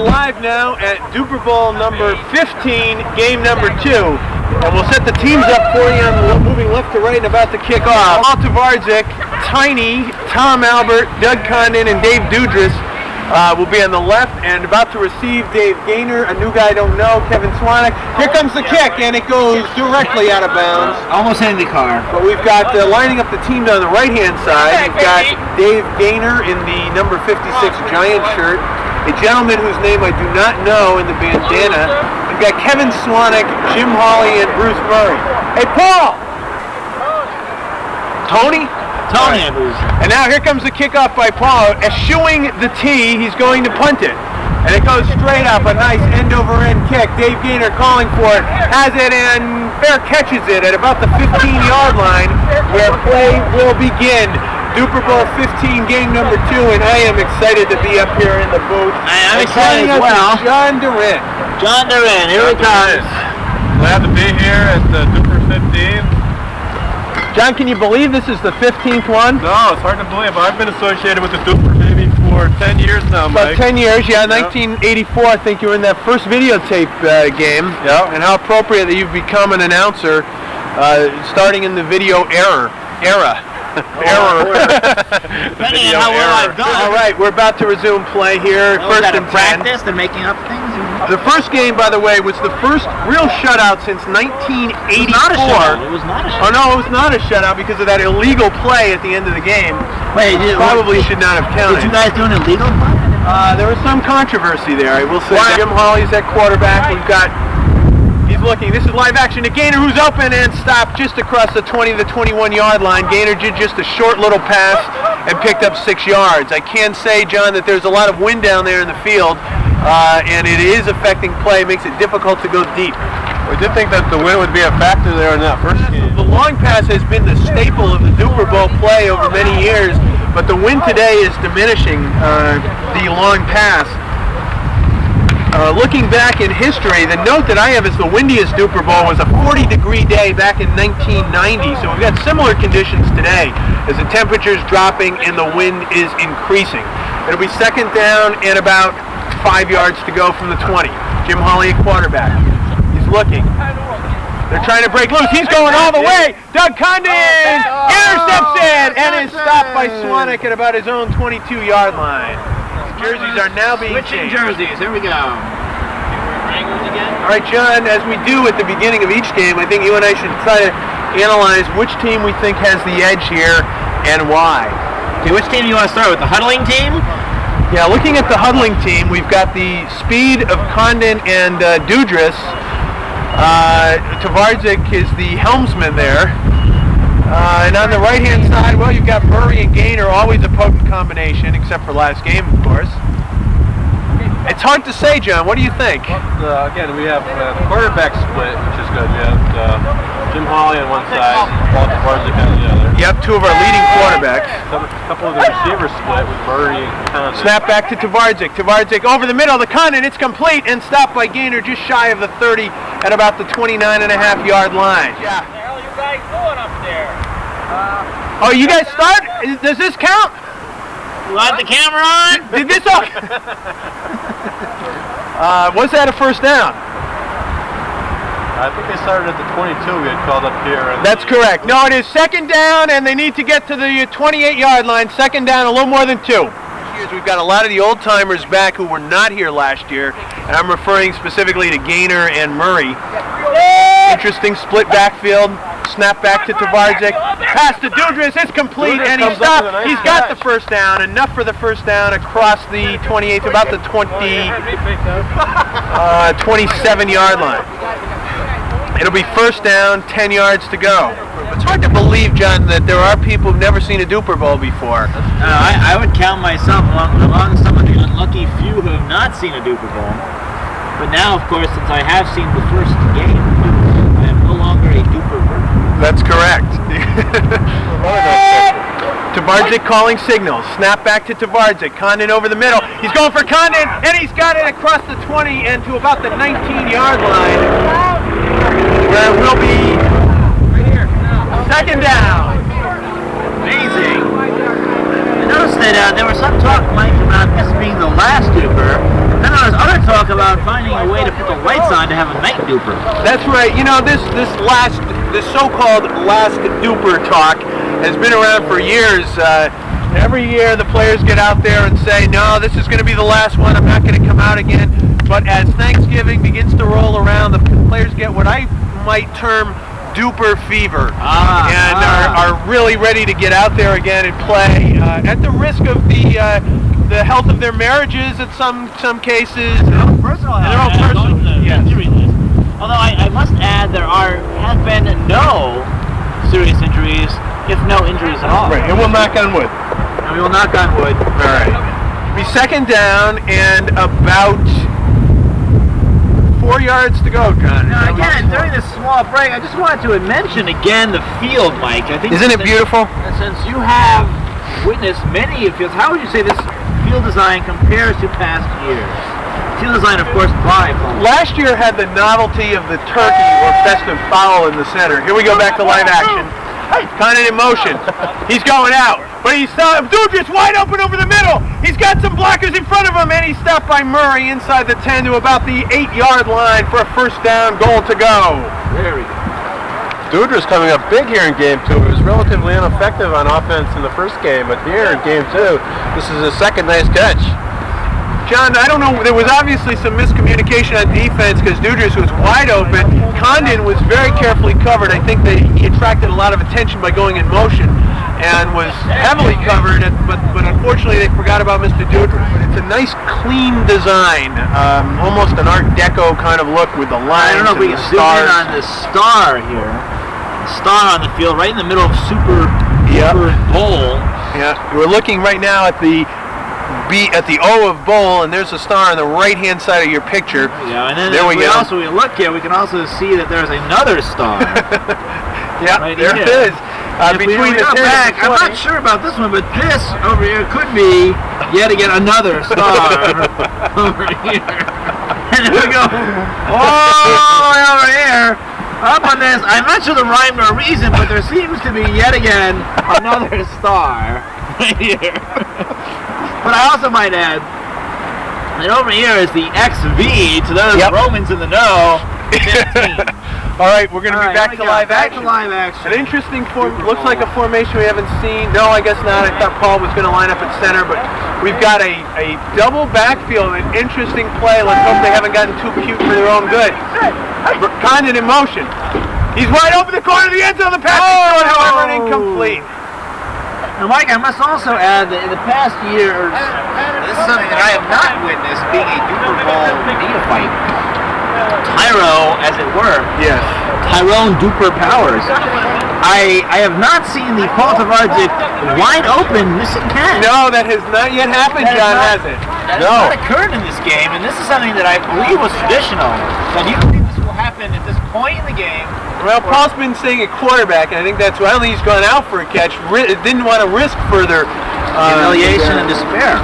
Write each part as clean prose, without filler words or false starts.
live now at Dupor Bowl number 15, game number 2. And we'll set the teams up for you on moving left to right and about to kick off. Tvardzik, Tiny, Tom Albert, Doug Condon, and Dave Dudra will be on the left and about to receive Dave Gaynor, a new guy I don't know, Kevin Cwanek. Here comes the kick, and it goes directly out of bounds. Almost hitting the car. But we've got lining up the teams on the right-hand side. We've got Dave Gaynor in the number 56 Giant shirt, a gentleman whose name I do not know in the bandana. We've got Kevin Cwanek, Jim Hawley, and Bruce Murray. Hey, Paul! Tony? Tony. And now here comes the kickoff by Paul. Eschewing the tee, he's going to punt it. And it goes straight up, a nice end-over-end kick. Dave Gaynor calling for it, has it, and fair catches it at about the 15-yard line, where play will begin. Dupor Bowl 15, game number 2, and I am excited to be up here in the booth. I'm excited as well. DaRin. DaRin, here he comes. Glad to be here at the Dupor 15. John, can you believe this is the 15th one? No, it's hard to believe. I've been associated with the Dupor maybe for 10 years now, Mike. About 10 years, yeah. 1984, I think you were in that first videotape game. Yeah. And how appropriate that you've become an announcer starting in the video era. Depending on how well I've done. All right, we're about to resume play here. First and 10. Practice, they're making up things. The first game, by the way, was the first real shutout since 1984. It was not a shutout. It was not a shutout. Oh no, it was not a shutout because of that illegal play at the end of the game. Wait, probably should not have counted. Did you guys do an illegal play? There was some controversy there, I will say. Jim Hawley's at quarterback. We've got. He's looking. This is live action to Gaynor, who's open and stopped just across the 20 to the 21-yard line. Gaynor did just a short little pass and picked up 6 yards. I can say, John, that there's a lot of wind down there in the field, and it is affecting play. It makes it difficult to go deep. We did think that the wind would be a factor there in that first game. The long pass has been the staple of the Dupor Bowl play over many years, but the wind today is diminishing the long pass. Looking back in history, the note that I have is the windiest Dupor Bowl was a 40-degree day back in 1990. So we've got similar conditions today as the temperature's dropping and the wind is increasing. It'll be second down and about 5 yards to go from the 20. Jim Hawley at quarterback. He's looking. They're trying to break loose. He's going all the way. Doug Condon intercepts it and is stopped by Cwanek at about his own 22-yard line. Jerseys are now being switching changed. jerseys. Here we go. All right, John, as we do at the beginning of each game, I think you and I should try to analyze which team we think has the edge here and why. Okay, which team do you want to start with? The huddling team? Yeah, looking at the huddling team, we've got the speed of Condon and Dudra. Tvardzik is the helmsman there. And on the right-hand side, well, you've got Murray and Gaynor, always a potent combination, except for last game, of course. It's hard to say, John. What do you think? Well, again, we have a quarterback split, which is good. We have Jim Hawley on one side, Paul Tvardzik on the other. Yep, two of our leading quarterbacks. A couple of the receivers split with Murray and Condon. Snap back to Tvardzik. Tvardzik over the middle, the Condon, it's complete, and stopped by Gaynor just shy of the 30 at about the 29.5-yard line. Yeah. What the hell are you guys doing up there? Oh, you guys start? Does this count? You want the camera on? Did this all? Was that a first down? I think they started at the 22 we had called up here. That's correct. No, it is second down, and they need to get to the 28-yard line. Second down, a little more than 2. We've got a lot of the old-timers back who were not here last year, and I'm referring specifically to Gaynor and Murray. Interesting split backfield. Snap back to Tvardzik. Pass to Dudra. It's complete, and he's stopped. He's got the first down. Enough for the first down across the 28 to about the 27-yard line. It'll be first down, 10 yards to go. It's hard to believe, John, that there are people who've never seen a Dupor Bowl before. I would count myself among some of the unlucky few who have not seen a Dupor Bowl. But now, of course, since I have seen the first game, I am no longer a Dupor Bowl. That's correct. Tvardzik calling signals. Snap back to Tvardzik. Condon over the middle. He's going for Condon, and he's got it across the 20 and to about the 19-yard line, where it will be second down. Amazing. I noticed that there was some talk, Mike, about this being the last Dupor. Then there was other talk about finding a way to put the lights on to have a night duper. That's right. You know, this so-called last duper talk has been around for years. Every year the players get out there and say, no, this is going to be the last one. I'm not going to come out again. But as Thanksgiving begins to roll around, the players get what I might term duper fever, and are really ready to get out there again and play at the risk of the health of their marriages in some cases. Personal and their own personal. Yes. Although I must add, there have been no serious injuries, if no injuries at all. Right, and we'll knock on wood. And we will knock on wood. All right. Be second down and about 4 yards to go, Connor. Now again, during this small break, I just wanted to mention again the field, Mike. I think isn't it beautiful? Since you have witnessed many fields, how would you say this field design compares to past years? Field design, of course, by last year had the novelty of the turkey or festive fowl in the center. Here we go back to live action. Condon in motion. He's going out. But he's Dudra's wide open over the middle. He's got some blockers in front of him, and he's stopped by Murray inside the 10 to about the 8-yard line for a first down, goal to go. There we go. Dudra's coming up big here in game 2. He was relatively ineffective on offense in the first game, but here in game 2, this is his second nice catch. John, I don't know, there was obviously some miscommunication on defense because Dudras was wide open. Condon was very carefully covered. I think that he attracted a lot of attention by going in motion and was heavily covered, but unfortunately they forgot about Mr. Dudra. But it's a nice, clean design, almost an Art Deco kind of look with the lines. I don't know if we can zoom in on the star here. The star on the field, right in the middle of Super Bowl. Yeah, we're looking right now at the O of Bowl, and there's a star on the right-hand side of your picture. Yeah, and then there we go. Also, we look here, we can also see that there's another star. Yeah, right there it is. Between the back, I'm not sure about this one, but this over here could be yet again another star over here. And then we go all the way over here. Up on this, I'm not sure the rhyme or reason, but there seems to be yet again another star right here. But I also might add that over here is the XV to those Romans in the know. 15. All right, we're going to be back to live action. An interesting looks like a formation we haven't seen. No, I guess not. I thought Paul was going to line up at center, but we've got a double backfield, an interesting play. Let's hope they haven't gotten too cute for their own good. Condon in motion. He's wide open the corner of the end zone. The pass is thrown, however, incomplete. Now, Mike, I must also add that in the past year, this is something that I have not witnessed being a Dupor Bowl neophyte. Tyro, as it were. Yes. Tyrone Dupor Powers. I have not seen the Tvardzik wide open missing catch. No, that has not yet happened, John, has it? That has not occurred in this game, and this is something that I believe was traditional. Now, do you think this will happen at this point in the game? Well, Paul's been saying at quarterback, and I think that's why. I don't think he's gone out for a catch. Didn't want to risk further humiliation and despair.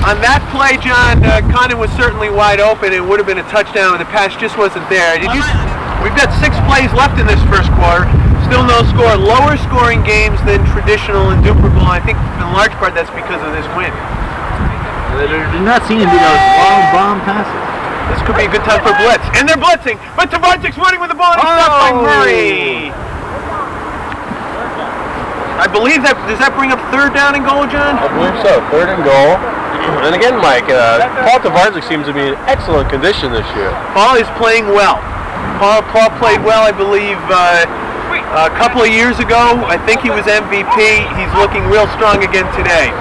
On that play, John, Condon was certainly wide open. It would have been a touchdown, and the pass just wasn't there. We've got 6 plays left in this first quarter. Still no score. Lower scoring games than traditional in Dupor Bowl. I think in large part that's because of this win. There do not seem to be those long bomb passes. This could be a good time for blitz. And they're blitzing. But Tvardzik's running with the ball and he's stopped by Murray. I believe does that bring up third down and goal, John? I believe so. Third and goal. And again, Mike, Paul Tvardzik seems to be in excellent condition this year. Paul is playing well. Paul played well, I believe, a couple of years ago. I think he was MVP. He's looking real strong again today.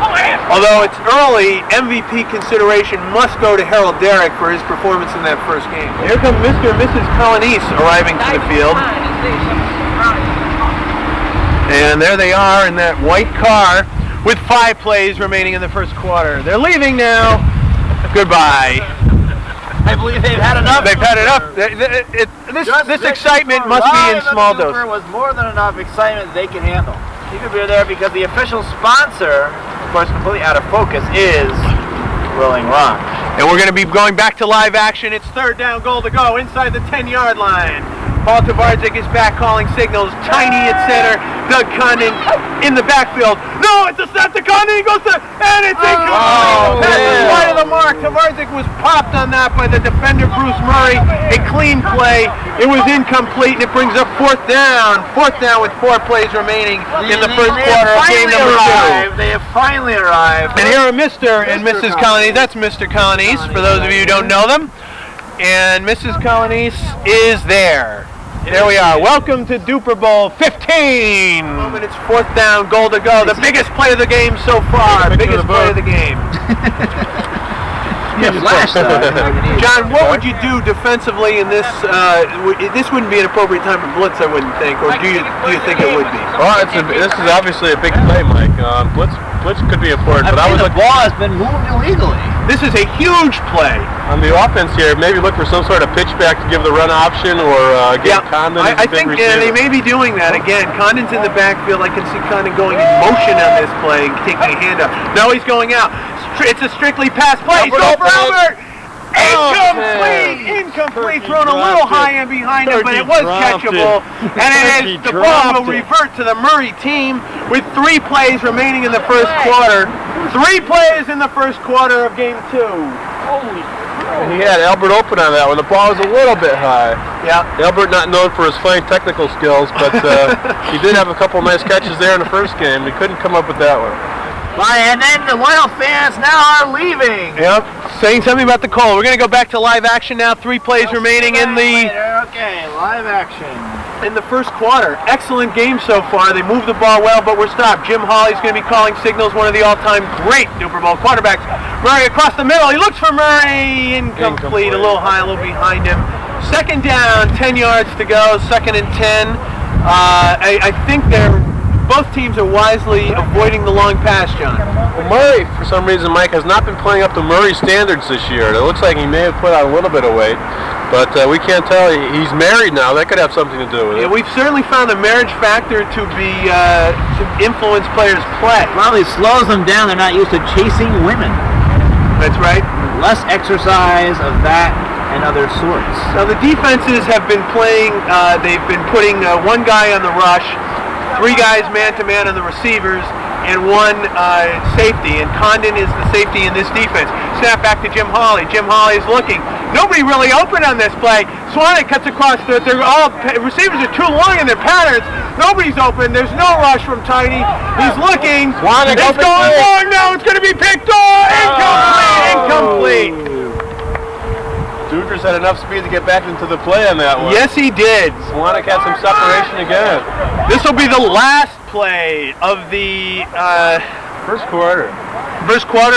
Although it's early, MVP consideration must go to Harold Derrick for his performance in that first game. Here come Mr. and Mrs. Colonese arriving to the field. And there they are in that white car with 5 plays remaining in the first quarter. They're leaving now. Goodbye. I believe they've had enough. They've had enough. This excitement must be in small doses. Was more than enough excitement they can handle. You could be there because the official sponsor, of course, completely out of focus, is Rolling Rock. And we're going to be going back to live action. It's third down, goal to go inside the 10-yard line. Paul Tvardzik is back calling signals. Tiny at center. Doug Condon in the backfield. No, it's a snap to Condon. He goes to, and it's incomplete. Pass is wide of the mark. Tvardzik was popped on that by the defender Bruce Murray. A clean play. It was incomplete, and it brings up fourth down. Fourth down with 4 plays remaining in the first quarter of game number 2. They have finally arrived. And here are Mr. and Mrs. Colonese. That's Mr. Colonese, for those of you who don't know them. And Mrs. Colonese is there. There we are. Welcome to Dupor Bowl 15. It's fourth down, goal to go. The biggest play of the game so far. Biggest play of the game. John, what would you do defensively in this? This wouldn't be an appropriate time for blitz, I wouldn't think. Or do you think it would be? Well, this is obviously a big play, Mike. Blitz could be important, but the ball has been moved illegally. This is a huge play. On the offense here, maybe look for some sort of pitch back to give the run option, or get Condon. I think they may be doing that again. Condon's in the backfield. I can see Condon going in motion on this play and taking a hand up. No, he's going out. It's a strictly pass play. He's going for Albert. Incomplete. Thrown a little high and behind him, but it was catchable. And the ball will revert to the Murray team with 3 plays remaining in the first quarter. 3 plays in the first quarter of game 2. He had Albert open on that one. The ball was a little bit high. Yeah. Albert not known for his fine technical skills, but he did have a couple nice catches there in the first game. He couldn't come up with that one. And then the Wild fans now are leaving. Yep, saying something about the call. We're going to go back to live action now. 3 plays remaining in the... Okay, live action. In the first quarter. Excellent game so far. They moved the ball well, but we're stopped. Jim Hawley's going to be calling signals, one of the all-time great Dupor Bowl quarterbacks. Murray across the middle. He looks for Murray. Incomplete. A little high, a little behind him. Second down, 10 yards to go. Second and 10. I think both teams are wisely avoiding the long pass, John. Well, Murray, for some reason, Mike, has not been playing up to Murray standards this year. It looks like he may have put on a little bit of weight, but we can't tell. He's married now. That could have something to do with it. Yeah, we've certainly found the marriage factor to be to influence players' play. Well, he slows them down. They're not used to chasing women. That's right. Less exercise of that and other sorts. Now the defenses have been playing. They've been putting 1 guy on the rush, 3 guys man-to-man on the receivers, and 1 safety. And Condon is the safety in this defense. Snap back to Jim Hawley. Jim Hawley is looking. Nobody really open on this play. Cwanek cuts across. Receivers are too long in their patterns. Nobody's open. There's no rush from Tiny. He's looking. Cwanek it's going long now. It's going to be picked off. Incomplete. Dudra's had enough speed to get back into the play on that one. Yes, he did. Cwanek had some separation again. This will be the last play of the first quarter.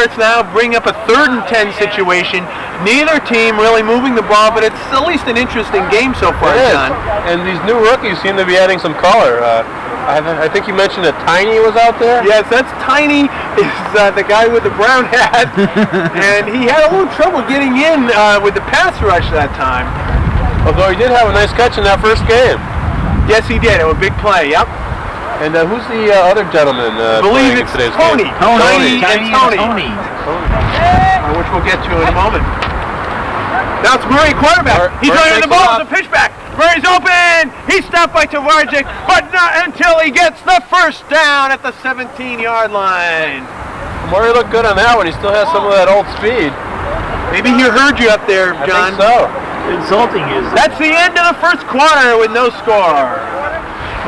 It's now bringing up a 3rd and 10 situation. Neither team really moving the ball, but it's at least an interesting game so far, John. And these new rookies seem to be adding some color. I think you mentioned that Tiny was out there? Yes, that's Tiny, is the guy with the brown hat. And he had a little trouble getting in with the pass rush that time. Although he did have a nice catch in that first game. Yes, he did. It was a big play, yep. And who's the other gentleman I believe it's Tony. Tony. Which we'll get to in a moment. Now it's Murray quarterback. He's running the ball. It's a pitch back. Murray's open. He's stopped by Tvardzik, but not until he gets the first down at the 17-yard line. Murray looked good on that one. He still has some of that old speed. Maybe he heard you up there, John. I think so. Insulting is. That's the end of the first quarter with no score.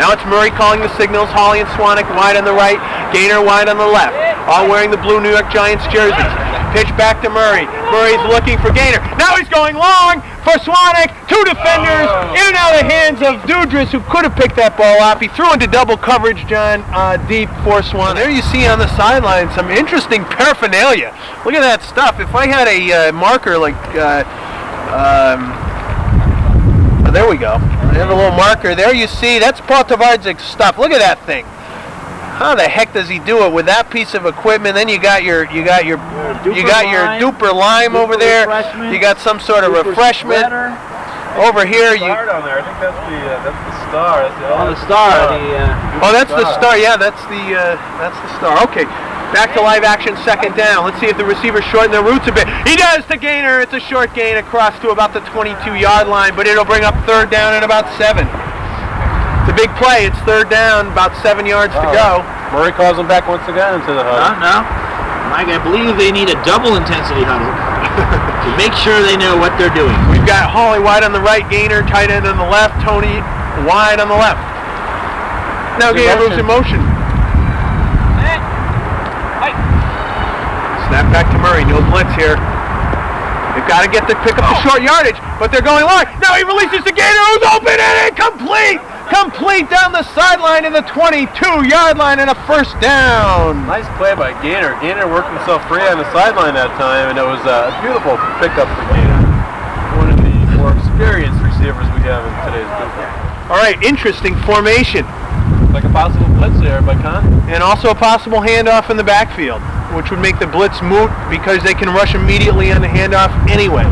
Now it's Murray calling the signals. Hawley and Cwanek wide on the right, Gaynor wide on the left, all wearing the blue New York Giants jerseys. Pitch back to Murray. Murray's looking for Gaynor. Now he's going long for Cwanek. 2 defenders in and out of the hands of Dudra, who could have picked that ball off. He threw into double coverage, John, deep for Cwanek. There you see on the sideline some interesting paraphernalia. Look at that stuff. If I had a marker like... there we go. I have a little marker there. You see, that's Paul Tvardzik's stuff. Look at that thing. How the heck does he do it with that piece of equipment? Then you got your Dupor lime over there. You got some sort of refreshment over here. Down there. I think that's the star. That's the star. That's the star. Yeah, that's the star. Okay. Back to live action, second down. Let's see if the receivers shorten their routes a bit. He does to Gaynor. It's a short gain across to about the 22-yard line, but it'll bring up 3rd down and about 7. The big play, it's third down, about 7 yards to go. Murray calls him back once again into the huddle. No. Mike, I believe they need a double intensity huddle to make sure they know what they're doing. We've got Hawley wide on the right, Gaynor tight end on the left, Tony wide on the left. Now Gaynor moves in motion. Snap back to Murray, no blitz here. They've got to pick up the short yardage, but they're going long. Now he releases to Gaynor, who's open and incomplete! Complete down the sideline in the 22-yard line and a first down. Nice play by Gaynor. Gaynor worked himself free on the sideline that time, and it was a beautiful pickup for Gaynor. One of the more experienced receivers we have in today's group. All right, interesting formation. Like a possible blitz there by Condon. And also a possible handoff in the backfield, which would make the blitz moot because they can rush immediately on the handoff anyway.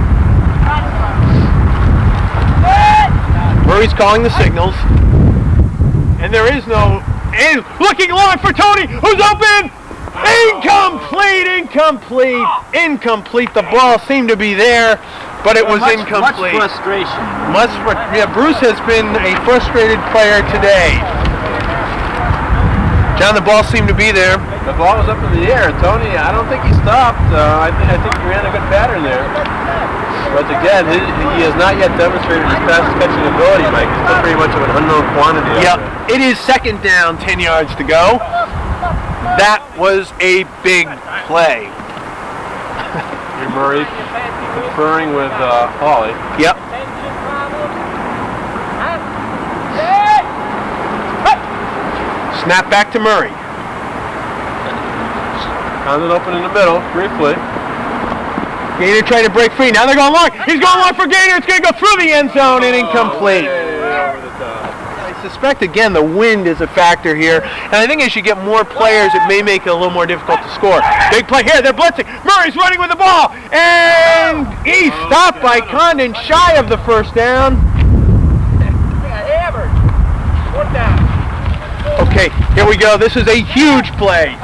Murray's calling the signals. And there is no... And looking long for Tony, who's open! Incomplete. The ball seemed to be there, but it was incomplete. Much frustration. Bruce has been a frustrated player today. John, the ball seemed to be there. The ball was up in the air. Tony, I don't think he stopped. I think he ran a good pattern there. But again, he has not yet demonstrated his pass catching ability, Mike. He's still pretty much of an unknown quantity. Yep. It is second down, 10 yards to go. That was a big play. Murray conferring with Hawley. Yep. Snap back to Murray. Condon open in the middle, briefly. Gaynor trying to break free. Now they're going long. He's going long for Gaynor. It's going to go through the end zone and incomplete. I suspect, again, the wind is a factor here. And I think as you get more players, it may make it a little more difficult to score. Big play here. They're blitzing. Murray's running with the ball. And he's stopped by Condon, shy of the first down. Okay, here we go. This is a huge play.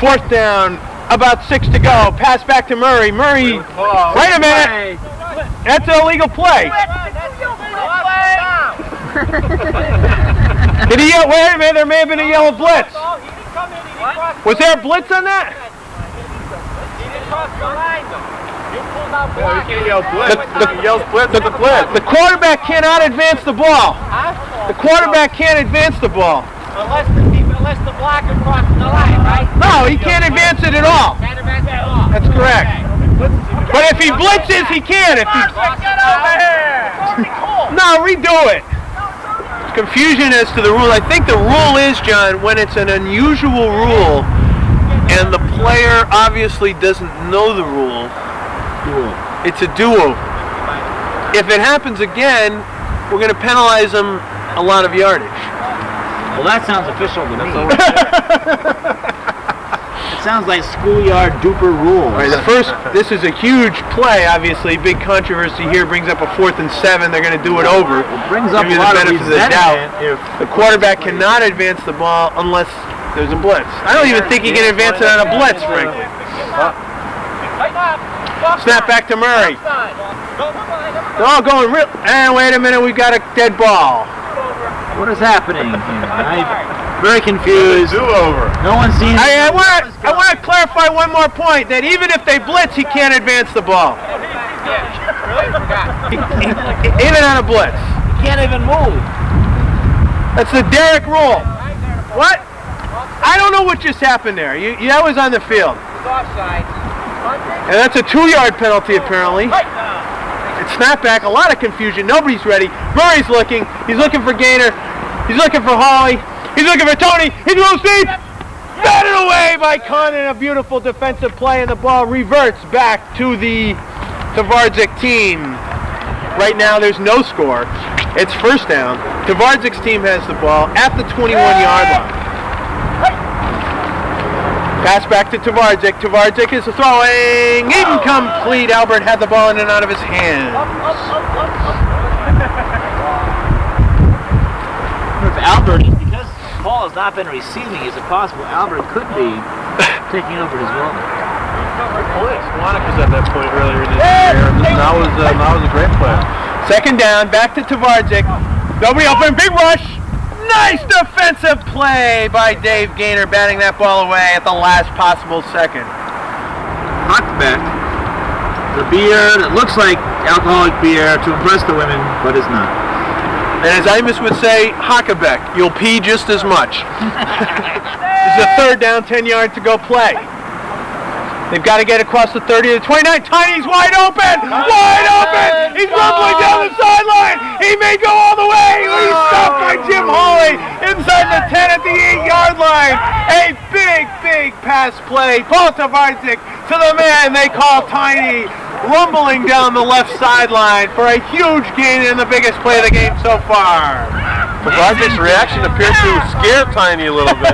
Fourth down, about 6 to go. Pass back to Murray. Murray, wait a minute. That's an illegal play. Did he yell? Wait a minute, there may have been a yellow blitz. Was there a blitz on that? The quarterback cannot advance the ball. The quarterback can't advance the ball. Unless the blocker crosses the line, right? No, he can't advance it at all. Can't advance at all. That's correct. But if he blitzes, he can. If he... Get over here! No, redo it. Confusion as to the rule. I think the rule is, John, when it's an unusual rule and the player obviously doesn't know the rule, it's a do-over. If it happens again, we're going to penalize him a lot of yardage. Well, that sounds official to me. It sounds like schoolyard Dupor rules. All right, this is a huge play, obviously. Big controversy here. Brings up a 4th and 7. They're going to do it over. It brings up Give a you lot the of benefit of the doubt. If the quarterback cannot advance the ball unless there's a blitz. I don't even think he can advance it on a blitz, frankly. Snap back to Murray. They're all going real. And wait a minute, we've got a dead ball. What is happening here? I'm very confused. Do-over. No one's seen. I want to clarify one more point, that even if they blitz, he can't advance the ball. Even on a blitz. He can't even move. That's the Derek rule. What? I don't know what just happened there. That was on the field. And that's a 2-yard penalty, apparently. It's snapback, a lot of confusion. Nobody's ready. Murray's looking. He's looking for Gaynor. He's looking for Hawley. He's looking for Tony. He goes deep. Batted away by Condon. A beautiful defensive play, and the ball reverts back to the Tvardzik team. Right now, there's no score. It's first down. Tvardzik's team has the ball at the 21-yard line. Pass back to Tvardzik. Tvardzik is throwing. Incomplete. Albert had the ball in and out of his hands. If Albert, because Paul has not been receiving, is it possible Albert could be taking over his role? Cwanek was at that point earlier in his career. Now was a great play. Second down. Back to Tvardzik. Nobody open. Big rush. Nice defensive play by Dave Gaynor, batting that ball away at the last possible second. Huckbeck, the beer that looks like alcoholic beer to impress the women, but is not. And as Imus would say, Huckbeck, you'll pee just as much. This is a 3rd down, 10 yards to go play. They've got to get across the 30 to the 29. Tiny's wide open! Wide open! He's rumbling down the sideline! He may go all the way! He's stopped by Jim Hawley inside the 10 at the 8-yard line. A big, big pass play. Paul Tvardzik to the man they call Tiny, rumbling down the left sideline for a huge gain in the biggest play of the game so far. Tvardzik's reaction appeared to scare Tiny a little bit.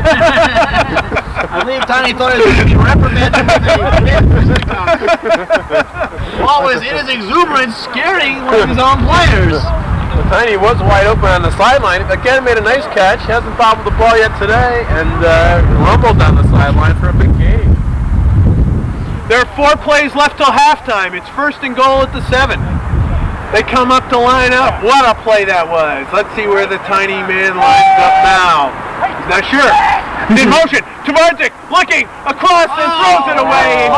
I believe Tiny thought he was going to be reprimanded with Paul was in his exuberance scaring one of his own players. Tiny was wide open on the sideline. Again, made a nice catch. Hasn't bobbled the ball yet today, and rumbled down the sideline for a big gain. There are 4 plays left till halftime. It's 1st and goal at the 7. They come up to line up. What a play that was. Let's see where the Tiny man lines up now. He's not sure. In motion. Tvardzik looking across and throws it away.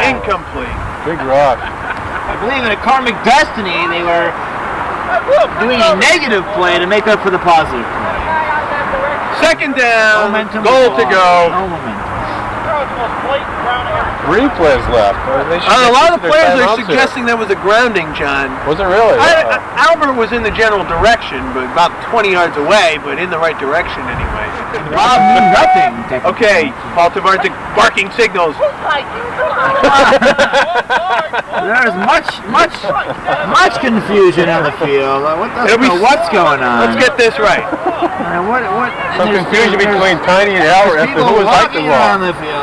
Incomplete. Big rock. I believe in a karmic destiny they were doing a negative play to make up for the positive play. 2nd down. Momentum Goal to go. No momentum. 3 plays left. A lot of the players are suggesting that was a grounding, John. Was it really? Albert was in the general direction, but about 20 yards away, but in the right direction anyway. Rob knew nothing. Okay, Paul Tvardzik barking signals. There's much confusion on the field. What's going on? Let's get this right. Some confusion between Tiny and Albert as to who was like the ball. on the field.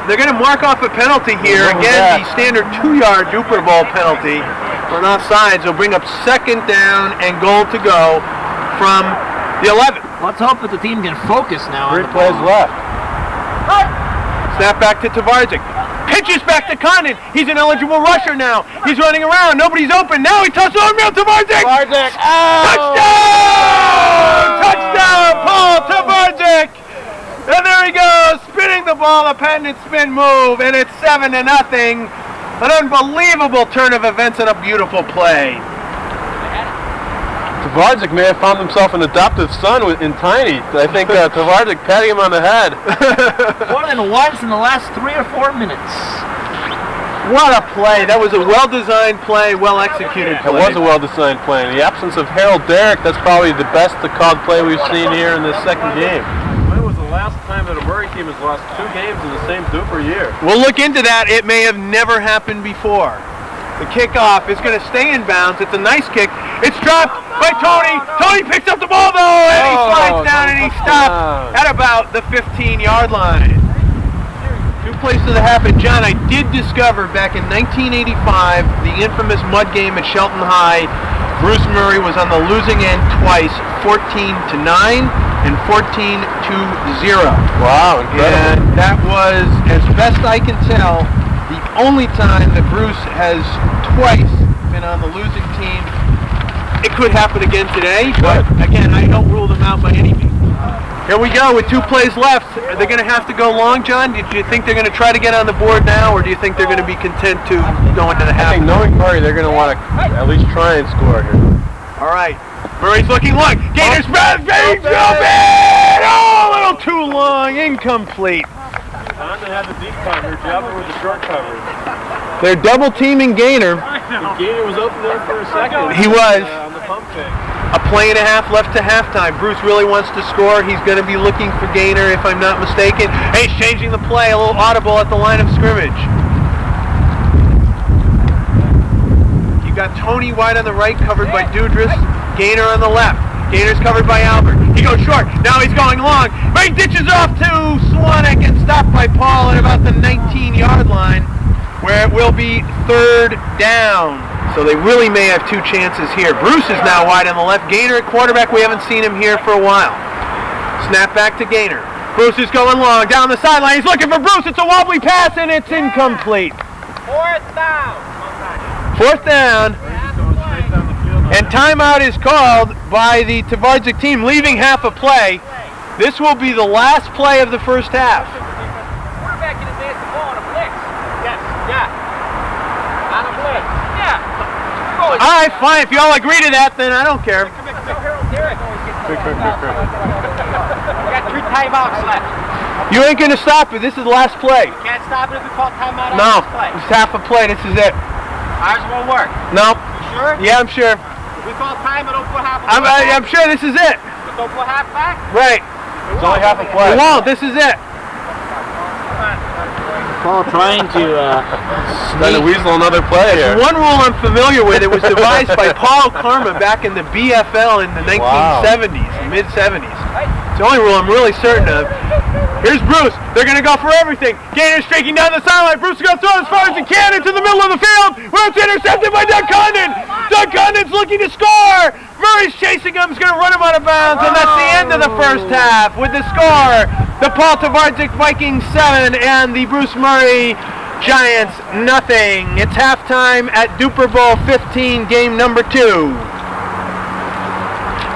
They're going to mark off a penalty here. Again, the standard 2-yard Dupor Bowl penalty for an offside. So bring up 2nd down and goal to go from the 11. Let's hope that the team can focus now. 3 plays left. Snap back to Tvardzik. Pitches back to Condon. He's an eligible rusher now. He's running around. Nobody's open. Now he tosses on to Tvardzik. Tvardzik. Touchdown! Touchdown, Paul Tvardzik. And there he goes, spinning the ball, a patented spin move, and it's 7-0. An unbelievable turn of events and a beautiful play. Tvardzik may have found himself an adoptive son in Tiny. I think Tvardzik patting him on the head. More than once in the last 3 or 4 minutes. What a play. That was a well-designed play, well-executed play. It was a well-designed play. In the absence of Harold Derrick, that's probably the best called play we've seen here in this 2nd game. When was the last time that a Murray team has lost 2 games in the same Dupor year? We'll look into that. It may have never happened before. The kickoff is going to stay in bounds. It's a nice kick. It's dropped by Tony. Tony picks up the ball, though, and he slides down, and he stops at about the 15-yard line. 2 places that happened. John, I did discover back in 1985, the infamous mud game at Shelton High, Bruce Murray was on the losing end twice, 14-9 and 14-0. Wow, incredible. And that was, as best I can tell, the only time that Bruce has twice been on the losing team. It could happen again today, but again, I don't rule them out by any means. Here we go with 2 plays left. Are they going to have to go long, John? Do you think they're going to try to get on the board now, or do you think they're going to be content to go into the half? I think knowing Murray, they're going to want to at least try and score here. All right. Murray's looking long. Gaynor's back. Oh, a little too long. Incomplete. Condon had the deep coverage, Albert with the short coverage. They're double teaming Gaynor. Gaynor was open there for a second. He was. On the pump fake. A play and a half left to halftime. Bruce really wants to score. He's going to be looking for Gaynor, if I'm not mistaken. Hey, he's changing the play. A little audible at the line of scrimmage. You got Tony wide on the right, covered by Dudra. Gaynor on the left. Gaynor's covered by Albert. He goes short. Now he's going long. But he ditches off to Cwanek and stopped by Paul at about the 19-yard line, where it will be 3rd down. So they really may have 2 chances here. Bruce is now wide on the left. Gaynor at quarterback. We haven't seen him here for a while. Snap back to Gaynor. Bruce is going long down the sideline. He's looking for Bruce. It's a wobbly pass, and it's incomplete. 4th down. 4th down. And timeout is called by the Tvardzik team, leaving half a play. This will be the last play of the first half. Quarterback can advance the ball on a blitz. Yes. Yeah. On a blitz. Yeah. All right, fine. If you all agree to that, then I don't care. We got 3 timeouts left. You ain't going to stop it. This is the last play. Can't stop it if we call timeout on No, this play. it's half a play. This is it. Ours won't work. No. You sure? Yeah, I'm sure. If we call time, it'll put half a I'm sure this is it. Don't put half back? Right. It's only half a It play. won't. This is it. Paul trying to Trying to weasel another play here. One rule I'm familiar with. It was devised by Paul Karma back in the BFL in the 1970s, mid-70s. It's the only rule I'm really certain of. Here's Bruce. They're going to go for everything. Gaynor streaking down the sideline. Bruce is going to throw as far as he can into the middle of the field. Where it's intercepted by Doug Condon. Doug Condon's looking to score. Murray's chasing him. He's going to run him out of bounds. And that's the end of the first half with the score. The Paul Tvardzik Vikings 7 and the Bruce Murray Giants nothing. It's halftime at Dupor Bowl 15, game number 2.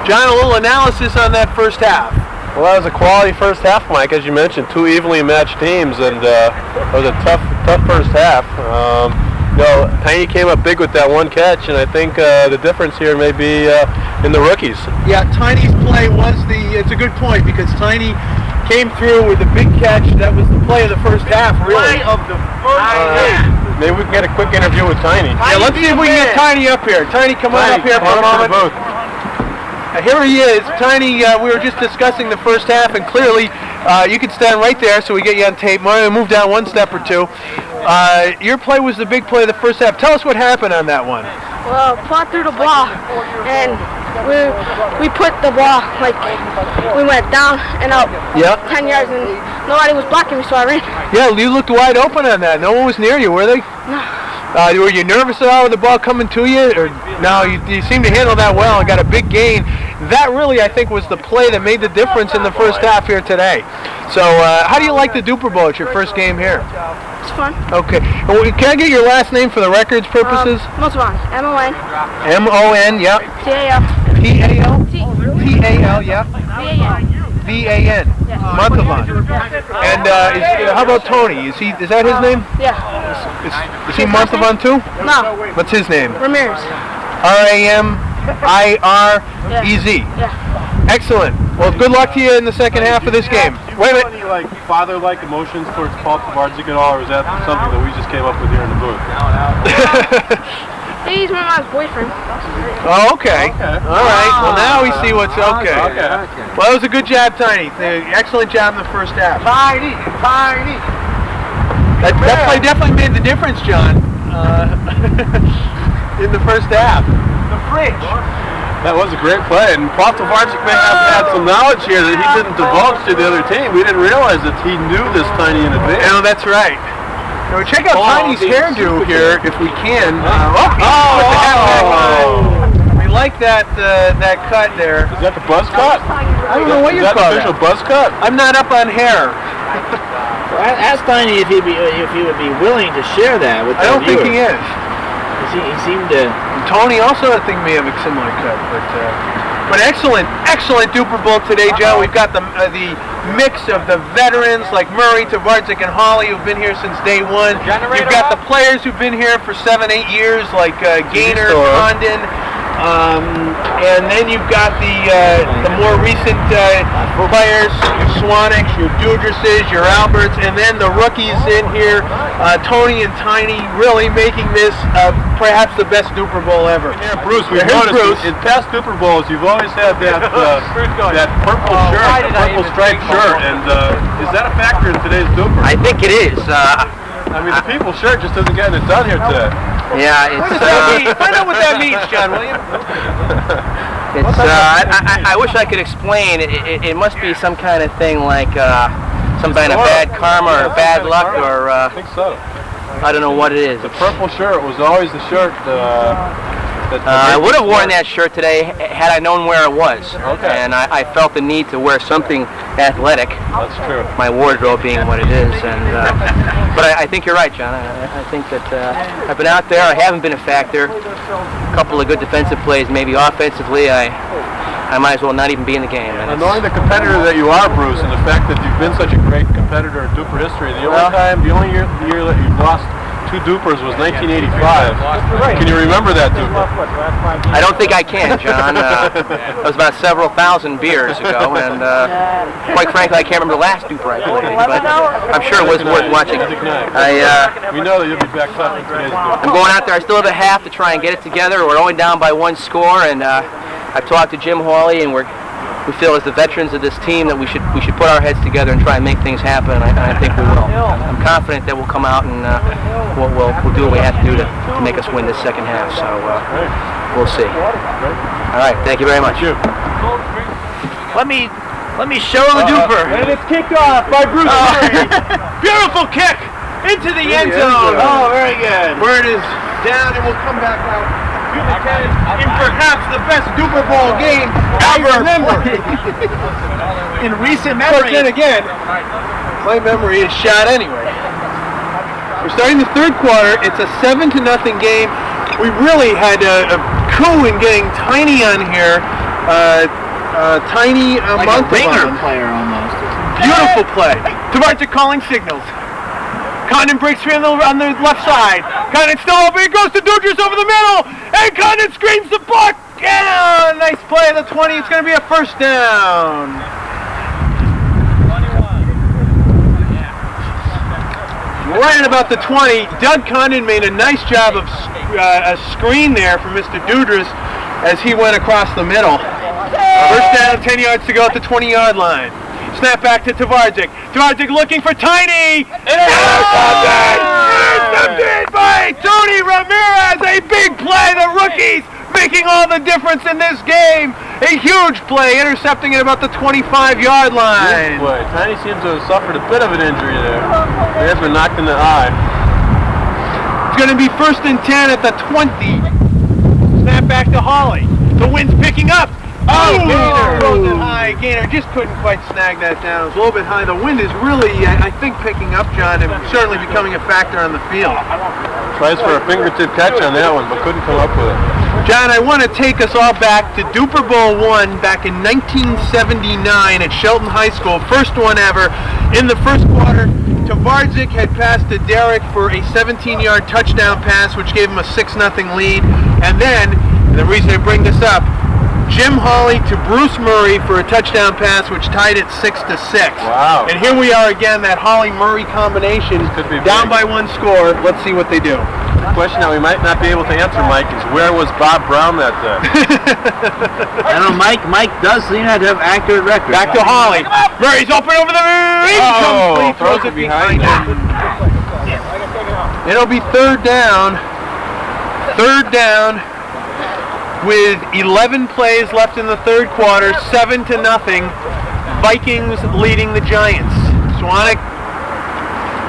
John, a little analysis on that first half. Well, that was a quality first half, Mike, as you mentioned. 2 evenly matched teams, and it was a tough first half. Tiny came up big with that one catch, and I think the difference here may be in the rookies. Yeah, Tiny's play was it's a good point, because Tiny came through with a big catch. That was the play of the first half, really. Play of the first half. Maybe we can get a quick interview with Tiny. Yeah, let's see if we can get Tiny up here. Tiny, come on up here for a moment. Here he is. Tiny, we were just discussing the first half, and clearly you can stand right there so we get you on tape. Mario, move down one step or two. Your play was the big play of the first half. Tell us what happened on that one. Well, fought through the ball, and we put the ball, like, we went down and out 10 yards, and nobody was blocking me, so I ran. Yeah, you looked wide open on that. No one was near you, were they? No. Were you nervous at all with the ball coming to you? Or no, you seemed to handle that well and got a big gain. That really, I think, was the play that made the difference in the first half here today. So, how do you like the Dupor Bowl? It's your first game here. It's fun. Okay. Well, can I get your last name for the records purposes? Montalvan. M-O-N. M-O-N, yeah. T-A-L. P-A-L? T. P-A-L, yeah. V-A-N. V-A-N. Yes. Montalvan. And how about Tony? Is that his name? Yeah. Is he Montalvan too? No. What's his name? Ramirez. R-A-M-I-R-E-Z. Yeah. Excellent. Well, good luck to you in the second half of this game. Wait a minute. Any father-like emotions towards Paul Tvardzik at all, or is that something that we just came up with here in the booth? He's my mom's boyfriend. Oh, okay. All right. Well, now we see what's okay. Well, that was a good job, Tiny. Excellent job in the first half. Tiny. That play definitely made the difference, John, in the first half. The fridge. That was a great play, and Paul Tvardzik may have had some knowledge here that he didn't divulge to the other team. We didn't realize that he knew this Tiny in advance. Oh, that's right. Now, check out Tiny's hairdo here, if we can. We like that cut there. Is that the buzz cut? I don't know what you call that. Is that the official buzz cut? I'm not up on hair. Ask Tiny if he would be willing to share that with the I don't think he is. He seemed to. Tony also, I think, may have a similar cut, but excellent Dupor Bowl today, Joe. We've got the mix of the veterans like Murray, Tvardzik, and Hawley who've been here since day one. You've got the players who've been here for 7-8 years like Gaynor, Condon, and then you've got the more recent players, your Cwanek, your Dudrases, your Alberts, and then the rookies in here, Tony and Tiny, really making this perhaps the best Dupor Bowl ever. Yeah, Bruce, we've noticed in past Dupor Bowls you've always had that purple shirt, purple striped shirt, and is that a factor in today's Dupor? I think it is. I mean, the people's shirt just isn't getting it done here today. Yeah, it's. What does that mean? Find out what that means, John, will you? It's. I wish I could explain. It must be some kind of thing like some kind of bad karma or bad luck or. I think so. I don't know what it is. The purple shirt was always the shirt I would have worn that shirt today had I known where it was. Okay. And I felt the need to wear something athletic. That's true. My wardrobe being what it is. And but I think you're right, John. I think that I've been out there. I haven't been a factor. A couple of good defensive plays, maybe offensively. I might as well not even be in the game. And knowing the competitor that you are, Bruce, and the fact that you've been such a great competitor in Dupor history, the only year that you've lost 2 Dupors was 1985. Can you remember that Dupor? I don't think I can, John. That was about several thousand beers ago, and quite frankly, I can't remember the last Dupor I played, but I'm sure it was worth watching. We know that you'll be back up in today's Dupor. I'm going out there. I still have a half to try and get it together. We're only down by 1 score, and I've talked to Jim Hawley, and we feel as the veterans of this team that we should put our heads together and try and make things happen, and I think we will. I'm confident that we'll come out and we'll do what we have to do to make us win this second half, so we'll see. All right, thank you very much. Let me show the Dupor. And it's Kickoff by Bruce Murray. Beautiful kick into the end zone. Oh, very good. Where it is down, and we'll come back out in perhaps the best Dupor Bowl game I remember. In recent But memory. then again, my memory is shot anyway. We're starting the third quarter. It's a 7-0 game. We really had a coup in getting Tiny on here. Tiny like a ringer Montalvan. player almost. Beautiful play. Tvardzik calling signals. Condon breaks free on the left side. Condon still open. It goes to Dudra's over the middle. And Condon screams the block. Yeah, nice play at the 20. It's going to be a first down. Right at about the 20, Doug Condon made a nice job of a screen there for Mr. Dudras as he went across the middle. First down, 10 yards to go at the 20-yard line. Snap back to Tvardzik. Tvardzik looking for Tiny. Intercepted! Intercepted by Tony Ramirez. A big play. The rookies making all the difference in this game. A huge play, intercepting at about the 25-yard line. Boy, Tiny seems to have suffered a bit of an injury there. He has been knocked in the eye. It's going to be 1st and 10 at the 20. Snap back to Hawley. The wind's picking up. Oh, Gaynor throws it high. Gaynor just couldn't quite snag that down. It was a little bit high. The wind is really, I think, picking up, John, and certainly becoming a factor on the field. Tries for a fingertip catch on that one, but couldn't come up with it. John, I want to take us all back to Dupor Bowl 1 back in 1979 at Shelton High School. First one ever. In the first quarter, Tvardzik had passed to Derek for a 17-yard touchdown pass, which gave him a 6-0 lead. And then, the reason I bring this up, Jim Hawley to Bruce Murray for a touchdown pass, which tied it 6-6. Wow. And here we are again, that Hawley-Murray combination, Could be down big. by 1 score. Let's see what they do. The question that we might not be able to answer, Mike, is where was Bob Brown that day? I don't know, Mike does seem to have accurate record. Back to Hawley. Murray's open over the incomplete. Throws it behind him. It'll be third down. Third down with 11 plays left in the third quarter. 7-0. Vikings leading the Giants. Cwanek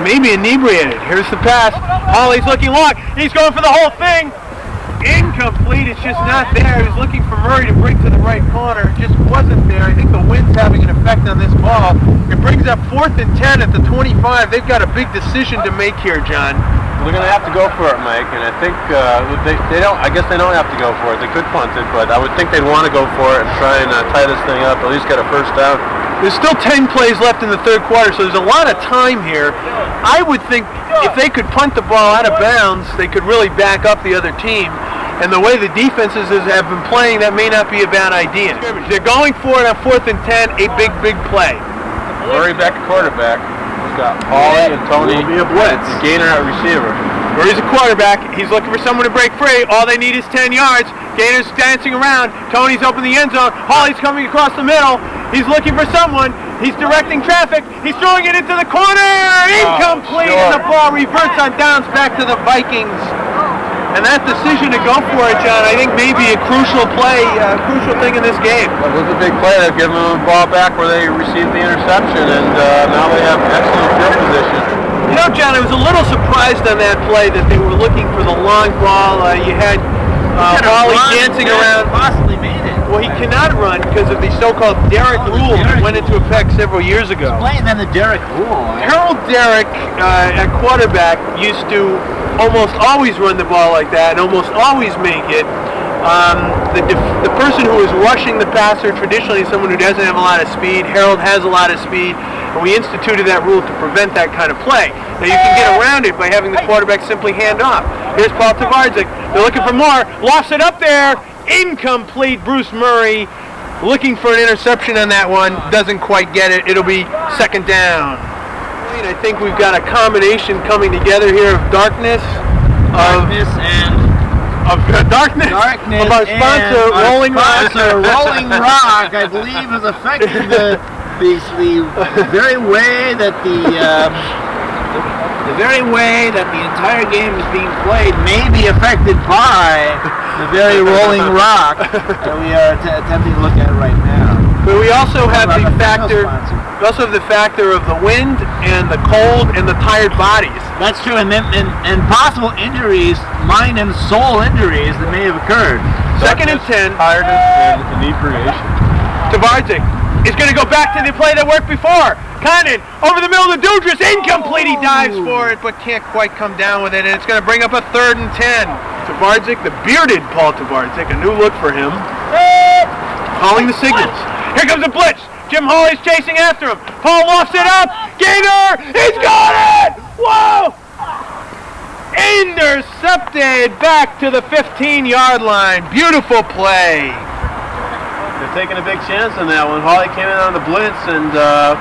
maybe inebriated. Here's the pass. Hawley's looking long. He's going for the whole thing. Incomplete. It's just not there. He was looking for Murray to bring to the right corner. It just wasn't there. I think the wind's having an effect on this ball. It brings up 4th and 10 at the 25. They've got a big decision to make here, John. They're going to have to go for it, Mike, and I think they don't. I guess they don't have to go for it. They could punt it, but I would think they'd want to go for it and try and tie this thing up. At least get a first down. There's still 10 plays left in the third quarter, so there's a lot of time here. I would think if they could punt the ball out of bounds, they could really back up the other team. And the way the defenses have been playing, that may not be a bad idea. They're going for it on 4th and 10, a big play. Murray back at quarterback. He's got Hawley and Tony. It'll be a blitz. And Gaynor at receiver. Murray's a quarterback. He's looking for someone to break free. All they need is 10 yards. Gaynor's dancing around. Tony's open the end zone. Hawley's coming across the middle. He's looking for someone. He's directing traffic. He's throwing it into the corner. Incomplete. Sure. And the ball reverts on downs back to the Vikings. And that decision to go for it, John, I think may be a crucial play, crucial thing in this game. It was a big play. They've given them the ball back where they received the interception, and now they have excellent field position. You know, John, I was a little surprised on that play that they were looking for the long ball. You had Hawley dancing around. Possibly made it. Well, he cannot run because of the so-called Derrick rule that went into effect several years ago. Explain then the Derrick rule. Harold Derrick at quarterback used to almost always run the ball like that and almost always make it. The person who is rushing the passer traditionally is someone who doesn't have a lot of speed. Harold has a lot of speed, and we instituted that rule to prevent that kind of play. Now, you can get around it by having the quarterback simply hand off. Here's Paul Tvardzik. They're looking for more. Lofts it up there. Incomplete. Bruce Murray looking for an interception on that one. Doesn't quite get it. It'll be second down. I think we've got a combination coming together here of darkness of our sponsor, Rolling Rock. Rolling Rock, I believe, is affecting the very way that the very way that the entire game is being played may be affected by the very Rolling Rock that we are attempting to look at right now. But we also have the factor. We also have the factor of the wind and the cold and the tired bodies. That's true, and possible injuries, mind and soul injuries that may have occurred. Second and 10. Tiredness and inebriation. Tvardzik is going to go back to the play that worked before. Condon over the middle of the Dudra, incomplete. He dives for it, but can't quite come down with it, and it's going to bring up a third and 10. Tvardzik, the bearded Paul Tvardzik, a new look for him. Calling the signals. Here comes a blitz. Jim Hawley's chasing after him. Paul lofts it up. Gaynor, he's got it! Whoa! Intercepted back to the 15-yard line. Beautiful play. They're taking a big chance on that one. Hawley came in on the blitz, and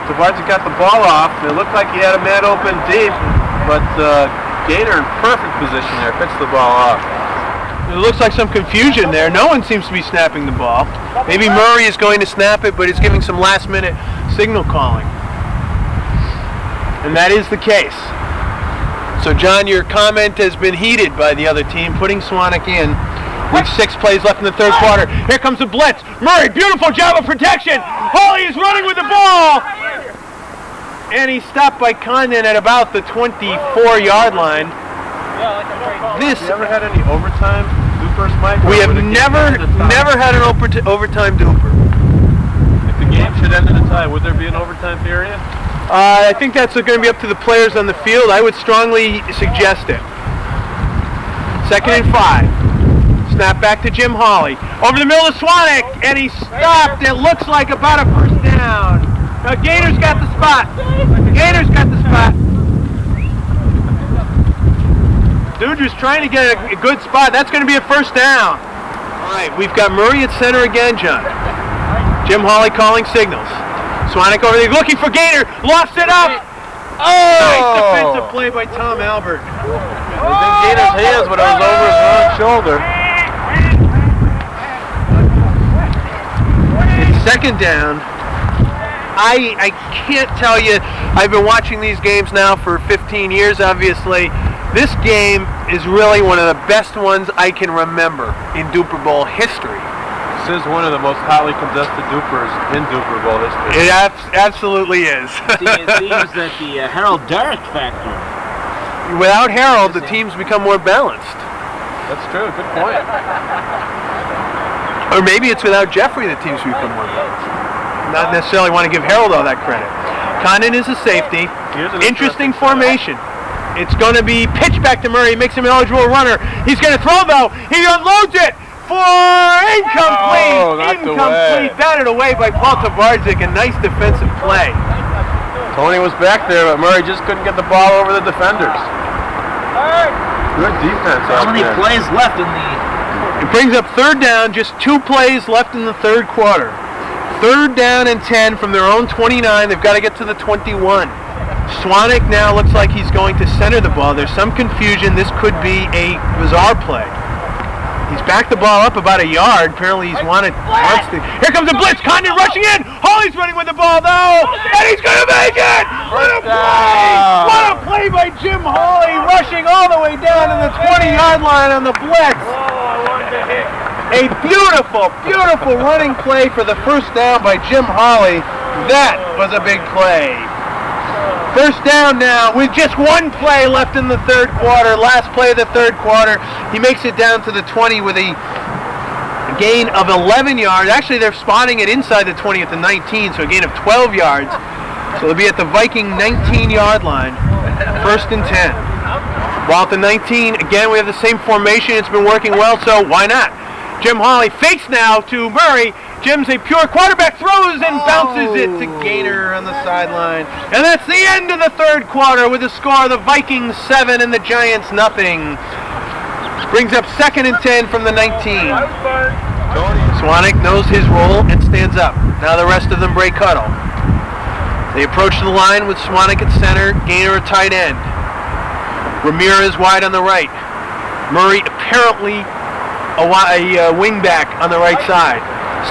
Tvardzik got the ball off. It looked like he had a man open deep, but Gaynor in perfect position there. Picks the ball off. It looks like some confusion there. No one seems to be snapping the ball. Maybe Murray is going to snap it, but he's giving some last-minute signal calling. And that is the case. So, John, your comment has been heeded by the other team, putting Cwanek in with 6 plays left in the third quarter. Here comes the blitz. Murray, beautiful job of protection. Hawley is running with the ball. And he's stopped by Condon at about the 24-yard line. Have you ever had any overtime Dupers, Mike? We have never had an overtime Duper. If the game should end in a tie, would there be an overtime period? I think that's going to be up to the players on the field. I would strongly suggest it. Second and 5. Snap back to Jim Hawley. Over the middle of Cwanek, and he stopped. It looks like about a first down. Now Gaynor's got the spot. Gaynor's got the spot. Dudra's trying to get a good spot. That's going to be a first down. All right, we've got Murray at center again, John. Jim Hawley calling signals. Cwanek over there looking for Gaynor. Lofts it up. Oh! Nice defensive play by Tom Albert. It was in Gaynor's hands, but it was over his wrong shoulder. It's second down. I can't tell you. I've been watching these games now for 15 years, obviously. This game is really one of the best ones I can remember in Dupor Bowl history. This is one of the most hotly contested Dupers in Dupor Bowl history. It absolutely is. It seems that the Harold Derrick factor. Without Harold, the teams become more balanced. That's true. Good point. Or maybe it's without Jeffrey the teams become more balanced. Not necessarily want to give Harold all that credit. Condon is a safety. Interesting formation. It's going to be pitched back to Murray. Makes him an eligible runner. He's going to throw, though. He unloads it for incomplete. Oh, incomplete. Batted away by Paul Tvardzik. A nice defensive play. Tony was back there, but Murray just couldn't get the ball over the defenders. Good defense out there. How many plays left in the... It brings up third down. Just 2 plays left in the third quarter. Third down and 10 from their own 29. They've got to get to the 21. Cwanek now looks like he's going to center the ball. There's some confusion. This could be a bizarre play. He's backed the ball up about a yard. Apparently he's wants to. Here comes a blitz. Condon rushing in. Hawley's running with the ball, though. And he's going to make it. What a play. What a play by Jim Hawley, rushing all the way down to the 20-yard line on the blitz. A beautiful, beautiful running play for the first down by Jim Hawley. That was a big play. First down now with just one play left in the third quarter. Last play of the third quarter. He makes it down to the 20 with a gain of 11 yards. Actually, they're spotting it inside the 20 at the 19, so a gain of 12 yards. So they'll be at the Viking 19-yard line. First and 10. While at the 19, again, we have the same formation. It's been working well, so why not? Jim Hawley fakes now to Murray. Jim's a pure quarterback, throws and bounces it to Gaynor on the sideline. And that's the end of the third quarter with the score, the Vikings 7 and the Giants nothing. Brings up second and 10 from the 19. Cwanek knows his role and stands up. Now the rest of them break huddle. They approach the line with Cwanek at center, Gaynor at tight end. Ramirez wide on the right. Murray apparently a wing back on the right side.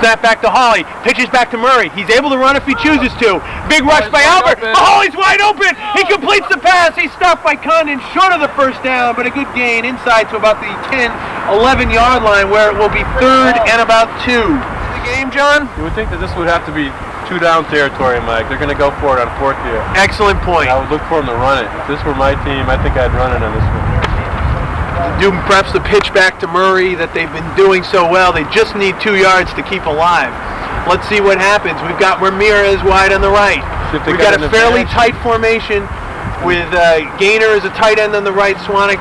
Snap back to Hawley. Pitches back to Murray. He's able to run if he chooses to. Big rush by Albert. Hawley's wide open. He completes the pass. He's stopped by Condon short of the first down, but a good gain inside to about the 10, 11-yard line where it will be third and about 2. The game, John? You would think that this would have to be 2-down territory, Mike. They're going to go for it on fourth here. Excellent point. I would look for them to run it. If this were my team, I think I'd run it on this one. Do perhaps the pitch back to Murray that they've been doing so well. They just need 2 yards to keep alive. Let's see what happens. We've got Ramirez wide on the right. We've got a fairly tight formation with Gaynor as a tight end on the right, Cwanek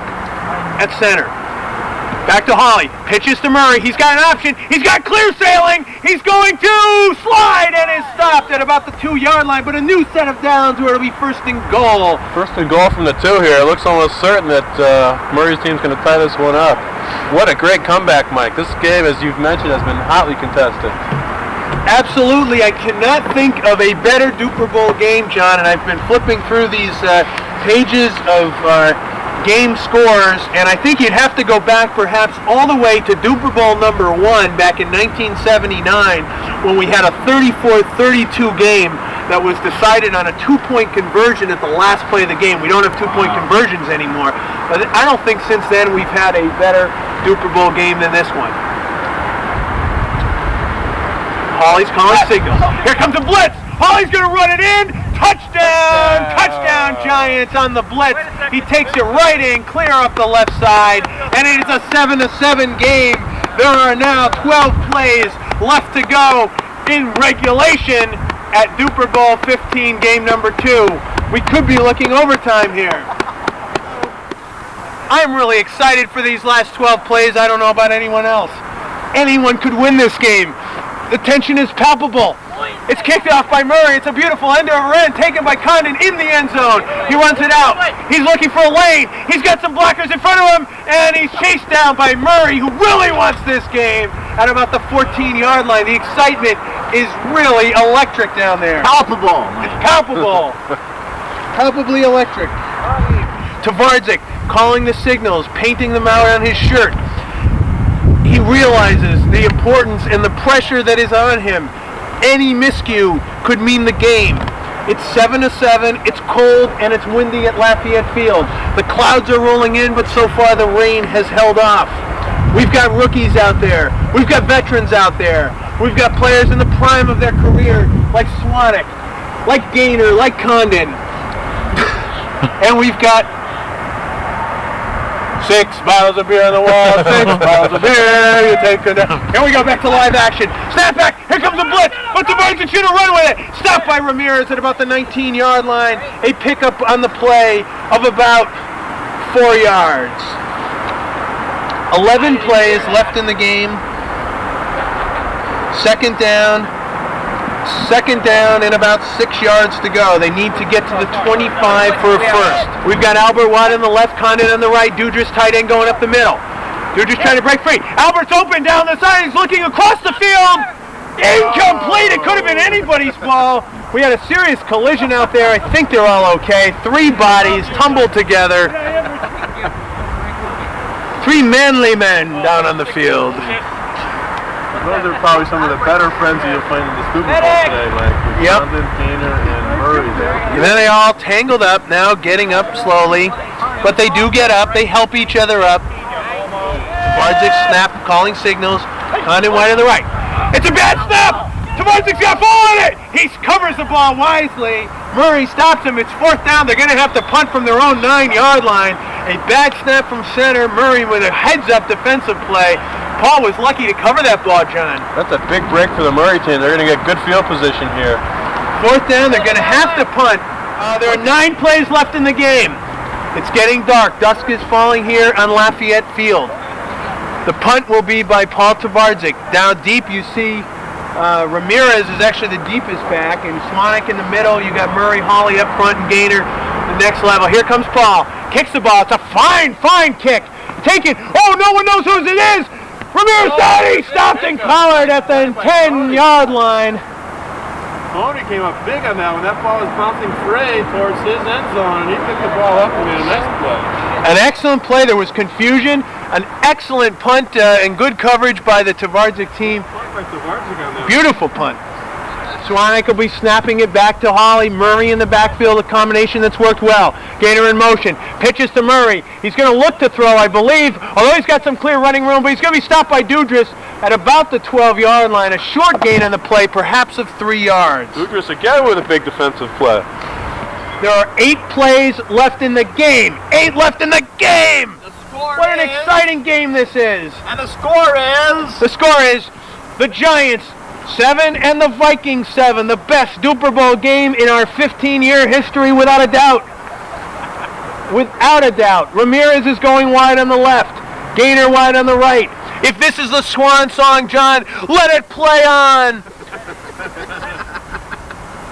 at center. Back to Hawley. Pitches to Murray. He's got an option. He's got clear sailing. He's going to slide and is stopped at about the 2-yard line, but a new set of downs where it'll be first and goal. First and goal from the 2 here. It looks almost certain that Murray's team's going to tie this one up. What a great comeback, Mike. This game, as you've mentioned, has been hotly contested. Absolutely. I cannot think of a better Dupor Bowl game, John, and I've been flipping through these pages of game scores, and I think you'd have to go back perhaps all the way to Dupor Bowl number 1 back in 1979 when we had a 34-32 game that was decided on a 2-point conversion at the last play of the game. We don't have 2-point conversions anymore, but I don't think since then we've had a better Dupor Bowl game than this one. Hawley's calling signals. Here comes a blitz. Hawley's going to run it in. Touchdown! Touchdown, Giants on the blitz. He takes it right in, clear up the left side, and it is a 7-7 game. There are now 12 plays left to go in regulation at Dupor Bowl 15, game number 2. We could be looking overtime here. I'm really excited for these last 12 plays. I don't know about anyone else. Anyone could win this game. The tension is palpable. It's kicked off by Murray. It's a beautiful end-over-end taken by Condon in the end zone. He runs it out. He's looking for a lane. He's got some blockers in front of him, and he's chased down by Murray, who really wants this game at about the 14-yard line. The excitement is really electric down there. Palpable. It's palpable. Palpably electric. Tvardzik calling the signals, painting them out on his shirt. He realizes the importance and the pressure that is on him. Any miscue could mean the game. It's 7-7, it's cold, and it's windy at Lafayette Field. The clouds are rolling in, but so far the rain has held off. We've got rookies out there. We've got veterans out there. We've got players in the prime of their career, like Cwanek, like Gaynor, like Condon. And we've got 6 bottles of beer on the wall, 6 bottles of beer, you take it down. Here we go, back to live action. Snap back, here comes a blitz, but the Vikings should have run with it. Stopped by Ramirez at about the 19-yard line. A pickup on the play of about 4 yards. 11 plays left in the game. Second down and about 6 yards to go. They need to get to the 25 for a first. We've got Albert Watt on the left, Condon on the right, Dudra's tight end going up the middle. Dudra's trying to break free. Albert's open down the side. He's looking across the field. Incomplete. It could have been anybody's ball. We had a serious collision out there. I think they're all okay. 3 bodies tumbled together. 3 manly men down on the field. Those are probably some of the better friends you'll find in the Dupor Bowl today, Mike. Yep. Condon, Gaynor, and Murray there. And then they all tangled up now, getting up slowly. But they do get up. They help each other up. Tvardzik snap, calling signals. Condon wide to the right. It's a bad snap! Tvardzik's got a ball on it! He covers the ball wisely. Murray stops him. It's 4th down. They're going to have to punt from their own 9-yard line. A bad snap from center. Murray with a heads-up defensive play. Paul was lucky to cover that ball, John. That's a big break for the Murray team. They're going to get good field position here. 4th down. They're going to have to punt. There are 9 plays left in the game. It's getting dark. Dusk is falling here on Lafayette Field. The punt will be by Paul Tvardzik. Down deep, you see Ramirez is actually the deepest back, and Cwanek in the middle. You got Murray, Hawley up front, and Gaynor the next level. Here comes Paul. Kicks the ball. It's a fine kick. Take it. Oh, no one knows whose it is. Ramirez got it. He stopped and collared at the 10-yard line. Tony came up big on that one. That ball was bouncing free towards his end zone, and he picked the ball up and made a nice play. An excellent play. There was confusion. An excellent punt and good coverage by the Tvardzik team. Beautiful punt. Cwanek will be snapping it back to Hawley. Murray in the backfield, a combination that's worked well. Gaynor in motion. Pitches to Murray. He's going to look to throw, I believe, although he's got some clear running room, but he's going to be stopped by Dudra at about the 12-yard line. A short gain on the play, perhaps of 3 yards. Dudra again with a big defensive play. There are 8 plays left in the game. 8 left in the game! What an exciting game this is. And the score is? The score is the Giants 7 and the Vikings 7. The best Dupor Bowl game in our 15-year history, without a doubt. Without a doubt. Ramirez is going wide on the left. Gaynor wide on the right. If this is the swan song, John, let it play on.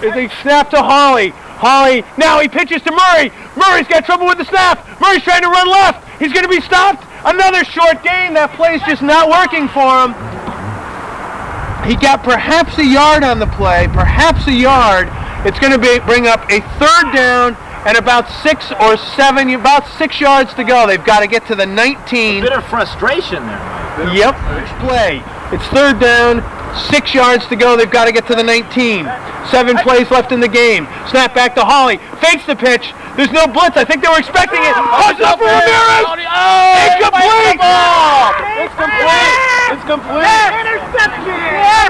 As they snap to Hawley. Hawley, now he pitches to Murray. Murray's got trouble with the snap. Murray's trying to run left. He's going to be stopped. Another short gain. That play's just not working for him. He got perhaps a yard on the play, perhaps a yard. It's going to bring up a 3rd down and about 6 or 7, about 6 yards to go. They've got to get to the 19. A bit of frustration there. Yep, play. It's 3rd down, 6 yards to go. They've got to get to the 19. 7 plays left in the game. Snap back to Hawley. Fakes the pitch. There's no blitz. I think they were expecting it. Push up for Ramirez. Incomplete. It's complete. It's complete. Interception.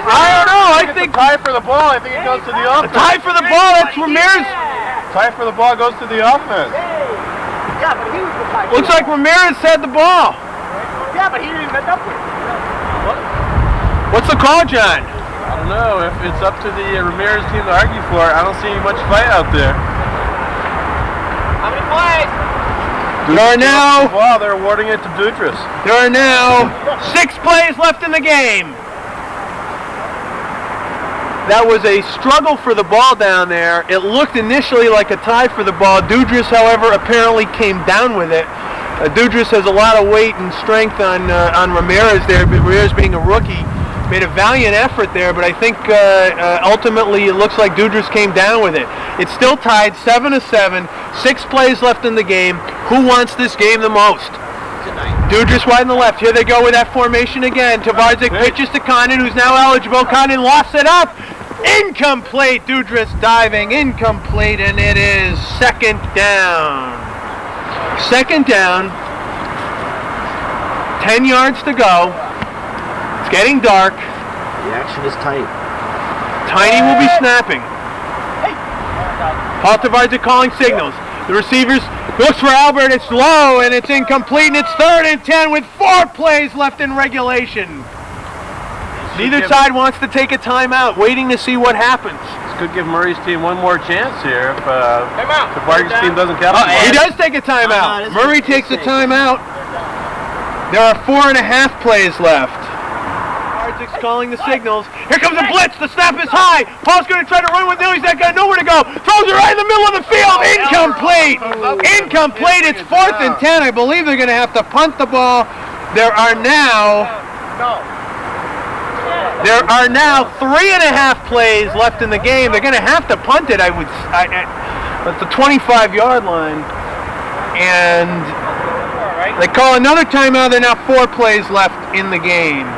I don't know. I think tie for the ball. I think it goes to the offense. Tie for the ball. That's Ramirez. Tie for the ball goes to the offense. Yeah, but he was the tie. Looks like Ramirez had the ball. Yeah, but he didn't even end up with it. What's the call, John? I don't know. If it's up to the Ramirez team to argue for it, I don't see much fight out there. How many plays? They're awarding it to Dudra. There are now 6 plays left in the game. That was a struggle for the ball down there. It looked initially like a tie for the ball. Dudra, however, apparently came down with it. Dudra has a lot of weight and strength on Ramirez there. Ramirez being a rookie made a valiant effort there, but I think ultimately it looks like Dudra came down with it. It's still tied 7-7, 6 plays left in the game. Who wants this game the most? Dudra wide on the left. Here they go with that formation again. Tvardzik pitches to Condon, who's now eligible. Condon lofts it up. Incomplete. Dudra diving. Incomplete, and it is 2nd down. 2nd down. 10 yards to go. It's getting dark. The action is tight. Tiny will be snapping. Paul Tvardzik calling signals. The receivers looks for Albert. It's low and it's incomplete, and it's 3rd and 10 with 4 plays left in regulation. Neither side wants to take a timeout, waiting to see what happens. This could give Murray's team one more chance here if the Vikings team doesn't capitalize. He does take a timeout. Murray takes a timeout. There are 4.5 plays left. Tvardzik calling the signals. Here comes a blitz. The snap is high. Paul's going to try to run with it. He's not got nowhere to go. Throws it right in the middle of the field. Incomplete. Incomplete. It's 4th and 10. I believe they're going to have to punt the ball. There are now 3.5 plays left in the game. They're going to have to punt it. At the 25-yard line, and they call another timeout. There are now 4 plays left in the game.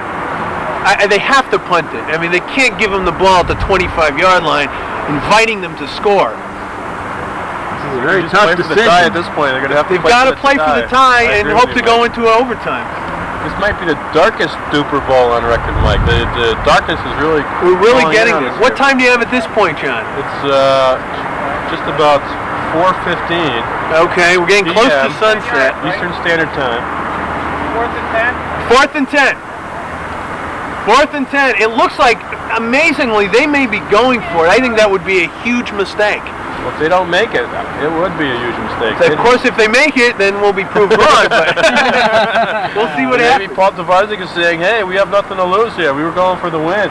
They have to punt it. I mean, they can't give them the ball at the 25-yard line, inviting them to score. This is a very tough decision. At this point, they're going to have to. They've got to play for the tie and hope to go into overtime. This might be the darkest Dupor Bowl on record, Mike. The darkness is really... We're really getting it. What time do you have at this point, John? It's just about 4:15. Okay, we're getting close to sunset. Eastern Standard Time. 4th and 10. 4th and 10. It looks like, amazingly, they may be going for it. I think that would be a huge mistake. Well, if they don't make it, it would be a huge mistake. So of course, if they make it, then we'll be proved wrong. But we'll see what happens. Maybe Paul Tvardzik is saying, hey, we have nothing to lose here. We were going for the win.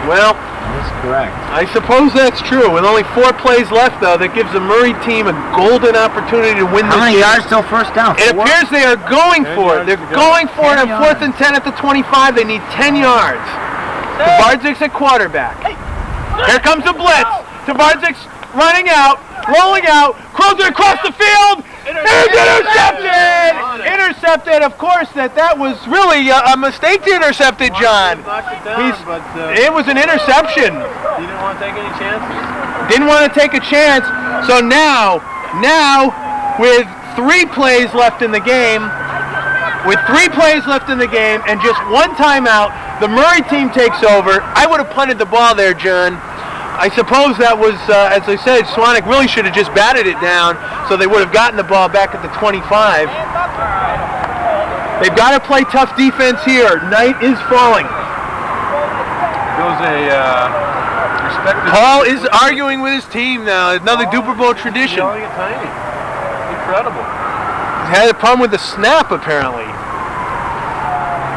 Well, that's correct. I suppose that's true. With only 4 plays left, though, that gives the Murray team a golden opportunity to win this game. How many yards till first down? It appears they are going for it. They're going for it on 4th and 10 at the 25. They need 10 yards. Tvardzik's at quarterback. Here comes the blitz. Tvardzik running out, rolling out, throws it across the field. It's intercepted! Intercepted, of course, that was really a mistake to intercept it, John. It was an interception. You didn't want to take any chances? Didn't want to take a chance. So now, with 3 plays left in the game, and just 1 timeout, the Murray team takes over. I would have punted the ball there, John. I suppose that was, as I said, Cwanek really should have just batted it down, so they would have gotten the ball back at the 25. They've got to play tough defense here. Night is falling. It was a respected... Paul is arguing with his team now. Another Dupor Bowl tradition. Yelling at Tiny. Incredible. He's had a problem with the snap, apparently.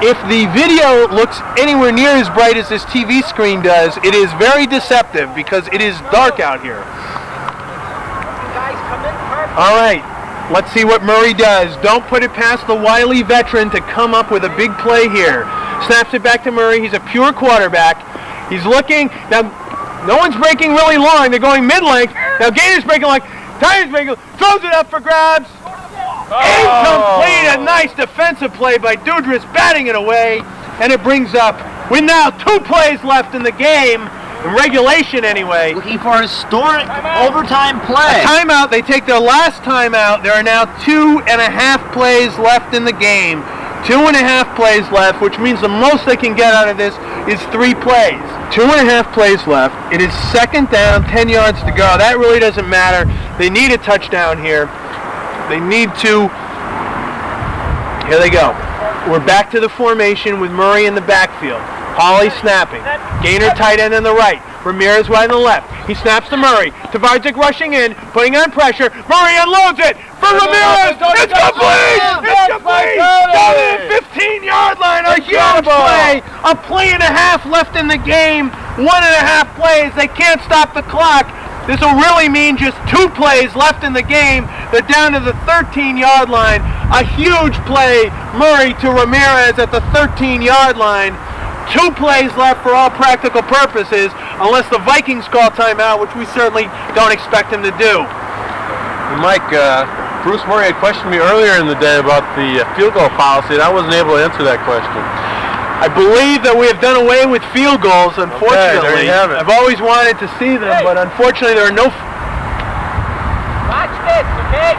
If the video looks anywhere near as bright as this TV screen does, it is very deceptive because it is dark out here. All right, let's see what Murray does. Don't put it past the wily veteran to come up with a big play here. Snaps it back to Murray. He's a pure quarterback. He's looking. Now, no one's breaking really long. They're going mid-length. Now, Gaynor's breaking long. Tiny's breaking long. Throws it up for grabs. Incomplete, a nice defensive play by Dudra, batting it away, and it brings up, with now 2 plays left in the game, in regulation anyway. Looking for a historic overtime play. A timeout, they take their last timeout. There are now 2.5 plays left in the game. 2.5 plays left, which means the most they can get out of this is 3 plays. 2.5 plays left. It is 2nd down, 10 yards to go. That really doesn't matter. They need a touchdown here. They need to. Here they go. We're back to the formation with Murray in the backfield. Hawley snapping. Gaynor tight end on the right. Ramirez wide on the left. He snaps to Murray. Tvardzik rushing in, putting on pressure. Murray unloads it for Ramirez. It's complete! It's complete! Down to the 15-yard line. A huge play. A play and a half left in the game. 1.5 plays. They can't stop the clock. This will really mean just 2 plays left in the game. They're down to the 13-yard line. A huge play, Murray to Ramirez at the 13-yard line. 2 plays left for all practical purposes, unless the Vikings call timeout, which we certainly don't expect them to do. Mike, Bruce Murray had questioned me earlier in the day about the field goal policy, and I wasn't able to answer that question. I believe that we have done away with field goals, unfortunately. Okay, there you have it. I've always wanted to see them, but unfortunately there are no... Watch this, okay?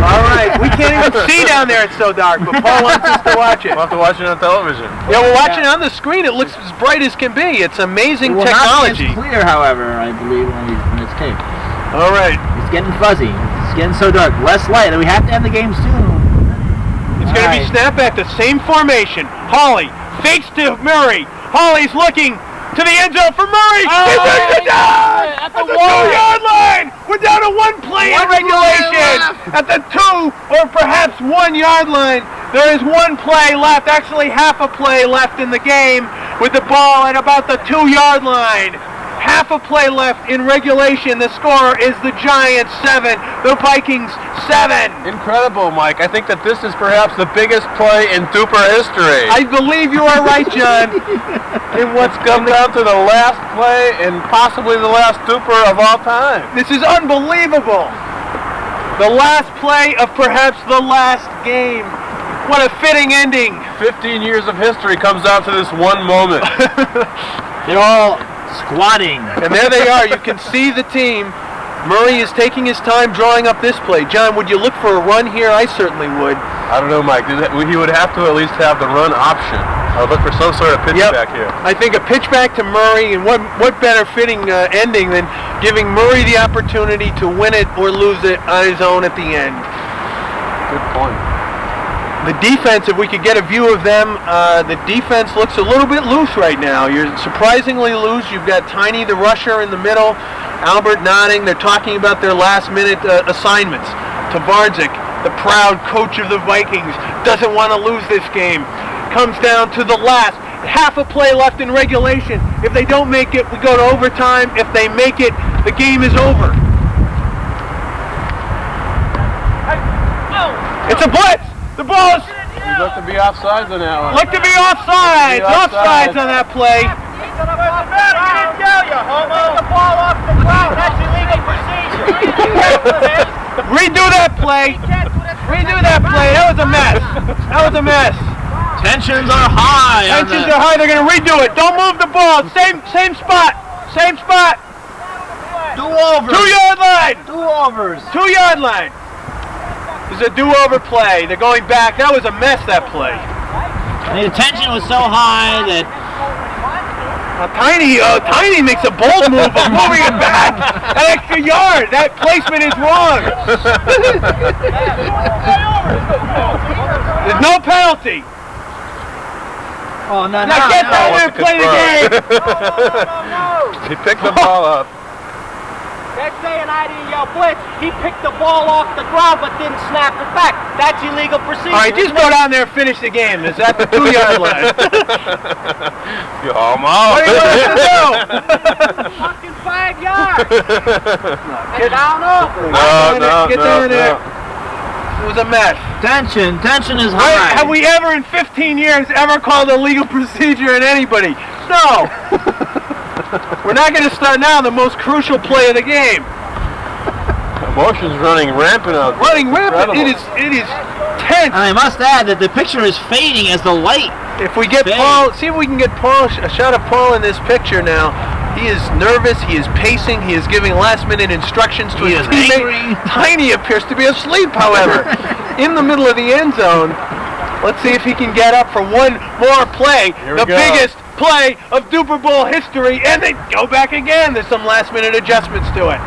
All right, we can't even see down there, it's so dark, but Paul wants us to watch it. We'll have to watch it on television. Yeah, we're watching it on the screen. It looks as bright as can be. It's amazing technology. It will not be as clear, however, I believe, when it's taped. All right. It's getting fuzzy. It's getting so dark. Less light, and we have to end the game soon. It's going to be snap back, the same formation. Hawley fakes to Murray. Hawley's looking to the end zone for Murray. He brings it down at the 2-yard line. We're down to 1 play in regulation. At the 2 or perhaps 1-yard line, there is 1 play left, actually half a play left in the game with the ball at about the 2-yard line. Half a play left in regulation. The score is the Giants 7, the Vikings 7. Incredible, Mike. I think that this is perhaps the biggest play in Dupor history. I believe you are right, John. In what's come down to the last play and possibly the last Dupor of all time. This is unbelievable. The last play of perhaps the last game. What a fitting ending. 15 years of history comes down to this one moment. They're all squatting. And there they are. You can see the team. Murray is taking his time drawing up this play. John, would you look for a run here? I certainly would. I don't know, Mike. He would have to at least have the run option. I'll look for some sort of pitch back here. I think a pitch back to Murray, and what better fitting ending than giving Murray the opportunity to win it or lose it on his own at the end. Good point. The defense, if we could get a view of them, the defense looks a little bit loose right now. You're surprisingly loose. You've got Tiny, the rusher, in the middle. Albert nodding. They're talking about their last-minute assignments. Tvardzik, the proud coach of the Vikings, doesn't want to lose this game. Comes down to the last. Half a play left in regulation. If they don't make it, we go to overtime. If they make it, the game is over. It's a blitz. The ball is... You look to be offsides on that one. Look to be offsides. Offsides on that play. I didn't tell you, homo. The ball off the ground. That's illegal procedure. Redo that play. Redo that play. That was a mess. That was a mess. Tensions are high. Tensions are high. They're going to redo it. Don't move the ball. Same spot. Same spot. Do-overs. 2-yard line. Do-overs. 2-yard line. This is a do-over play. They're going back. That was a mess, that play. The tension was so high that... Tiny makes a bold move of moving it back an extra yard. That placement is wrong. There's no penalty. Oh, no, Now get down there and play the game. He picked the ball up. That's saying I didn't yell blitz. He picked the ball off the ground but didn't snap it back. That's illegal procedure. All right, just go down there and finish the game. Is that the 2-yard line? You almost. What are you going to do? Fucking 5 yards. Get down off. Get down there. It was a mess. Tension is high. Have we ever in 15 years ever called a legal procedure on anybody? No. We're not going to start now the most crucial play of the game. Emotion's running rampant out there. Running rampant. It is tense. And I must add that the picture is fading as the light. If we get Paul, see if we can get Paul, a shot of Paul in this picture now. He is nervous. He is pacing. He is giving last-minute instructions to his teammate. Tiny appears to be asleep, however, in the middle of the end zone. Let's see if he can get up for one more play. The biggest play of Dupor Bowl history, and they go back again. There's some last-minute adjustments to it.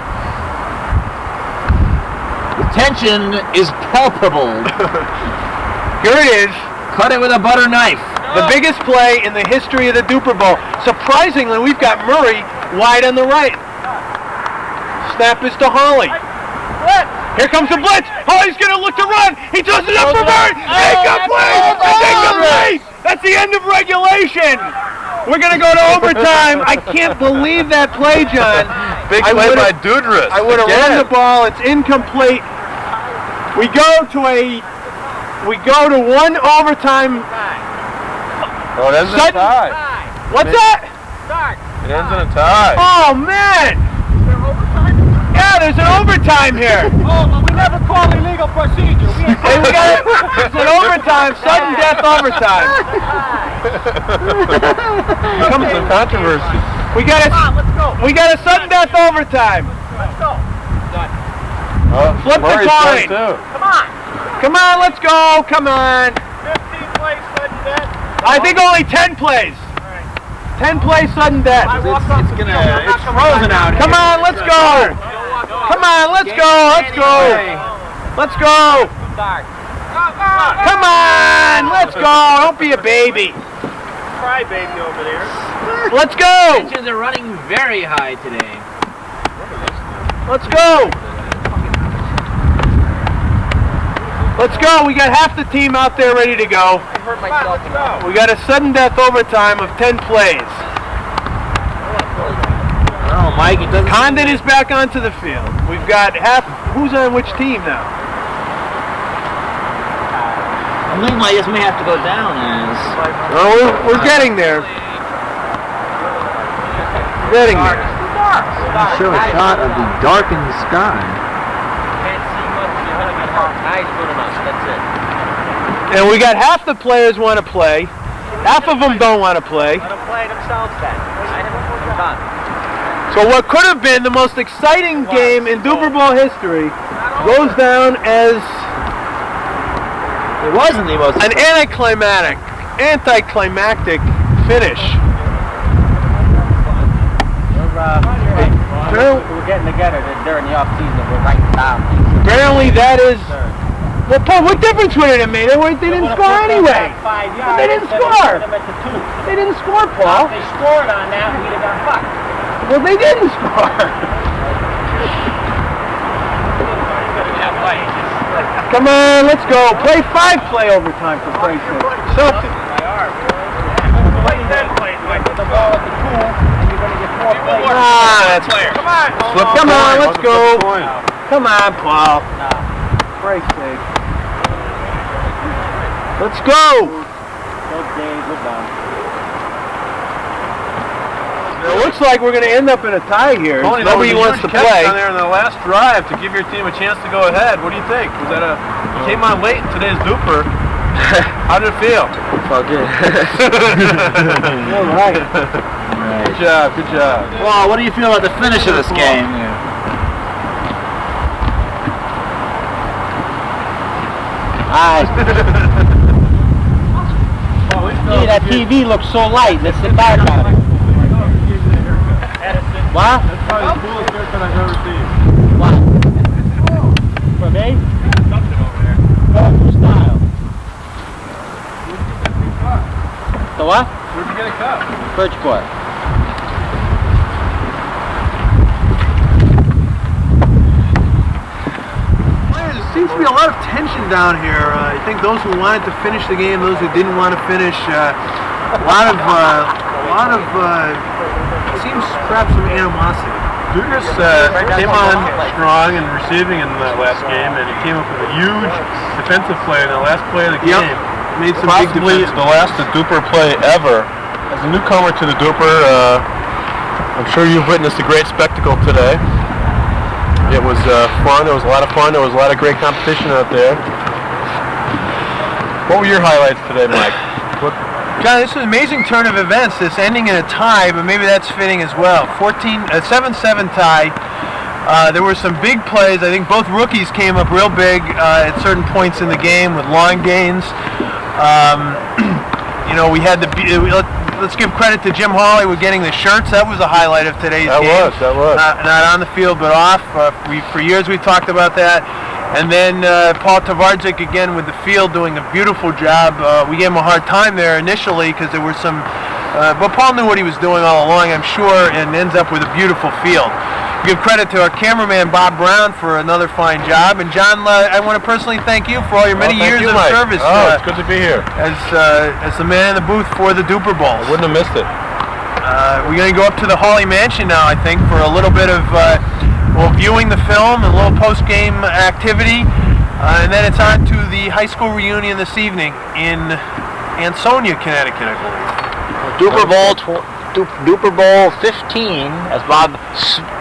The tension is palpable. Here it is. Cut it with a butter knife. The biggest play in the history of the Dupor Bowl. Surprisingly, we've got Murray wide on the right. Snap is to Hawley. Here comes the blitz. Hawley's going to look to run. He does it up for Murray. Incomplete. That's the end of regulation. We're going to go to overtime. I can't believe that play, John. Big play by Dudra. I would have run the ball. It's incomplete. We go to one overtime. Oh, it ends in a tie. What's that? It ends in a tie. Oh, man. Yeah, there's an overtime here. Oh, but we never call illegal procedure. Hey, it's an overtime, sudden death overtime. Comes some controversy. We got a sudden death overtime. Let's go. Flip the coin. Come on, let's go. Come on. 15 plays, sudden death. I think only 10 plays. 10 plays, sudden death. It's frozen out here. Come on, let's go. Come on, let's go. Let's go. Let's go. Come on, let's go. Don't be a baby. Cry baby over there. Let's go. Tensions are running very high today. Let's go. Let's go. We got half the team out there ready to go. We got a sudden death overtime of 10 plays. Oh, Mike, it doesn't... Condon is back onto the field. We've got half... Who's on which team now? I believe I just may have to go down as... Oh, we're getting there. Getting there. Show a shot of the darkened sky. And we got half the players want to play. Half of them don't want to play. Let them play themselves then. Done. So what could have been the most exciting game in Dupor Bowl history goes down as It wasn't the most... An anticlimactic finish. We're getting together during the off-season. We're writing down. Apparently that is... Well, Paul, what difference would it have made? They didn't score anyway. But they didn't score. They didn't score, Paul. If they scored on that, we'd have got fucked. Well, they didn't score. Come on, let's go. Play 5 play overtime for Christ's sake. Something. That's clear. Come on, let's go. Come on, Paul. Christ's sake. Let's go. It looks like we're going to end up in a tie here. Tony, Nobody wants to play. Down there in the last drive to give your team a chance to go ahead. What do you think? Was that you came on late in today's Dupor. How did it feel? Felt good. All right. Good job. Good job. Well, what do you feel about the finish of this game? Gee, that TV looks so light. Let's sit back on it. What? That's probably the coolest haircut I've ever seen. What? For me? Something over there. Oh, style. Where'd you get that big cut? The what? Where'd you get it cut? Bridgeport. There seems to be a lot of tension down here. I think those who wanted to finish the game, those who didn't want to finish, a lot of seems perhaps some animosity. Dudra came on strong and receiving in that last game, and he came up with a huge defensive play in the last play of the game. Made some Possibly big the last Dupor play ever. As a newcomer to the Dupor, I'm sure you've witnessed a great spectacle today. It was fun. It was a lot of fun. There was a lot of great competition out there. What were your highlights today, Mike? John, this is an amazing turn of events. This ending in a tie, but maybe that's fitting as well. 7-7 tie. There were some big plays. I think both rookies came up real big at certain points in the game with long gains. We had let's give credit to Jim Hawley with getting the shirts. That was a highlight of today's game. That was. Not on the field, but off. For years we've talked about that. And then Paul Tvardzik again with the field doing a beautiful job. We gave him a hard time there initially because there were some, but Paul knew what he was doing all along, I'm sure, and ends up with a beautiful field. Give credit to our cameraman Bob Brown for another fine job. And John, I want to personally thank you for all your many years of service. It's good to be here. As the man in the booth for the Dupor Bowl. I wouldn't have missed it. We're going to go up to the Hawley Mansion now, I think, for a little bit of viewing the film and a little post-game activity. And then it's on to the high school reunion this evening in Ansonia, Connecticut, I believe. Dupor Bowl 15, as Bob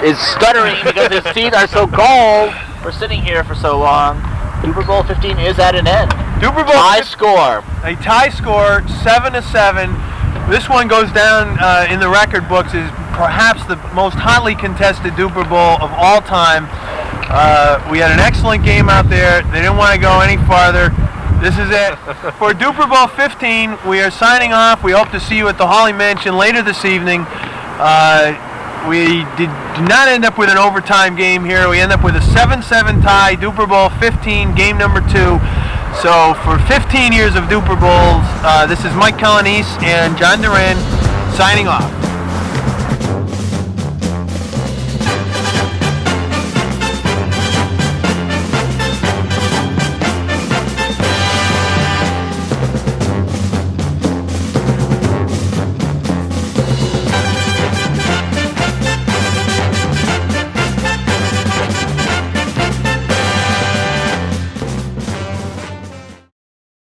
is stuttering because his feet are so cold for sitting here for so long. Dupor Bowl 15 is at an end. Dupor Bowl tie score. A tie score, 7-7. This one goes down in the record books as perhaps the most hotly contested Dupor Bowl of all time. We had an excellent game out there. They didn't want to go any farther. This is it. For Dupor Bowl 15, we are signing off. We hope to see you at the Hawley Mansion later this evening. We did not end up with an overtime game here. We end up with a 7-7 tie, Dupor Bowl 15, game number 2. So for 15 years of Dupor Bowls, this is Mike Colonese and John DaRin signing off.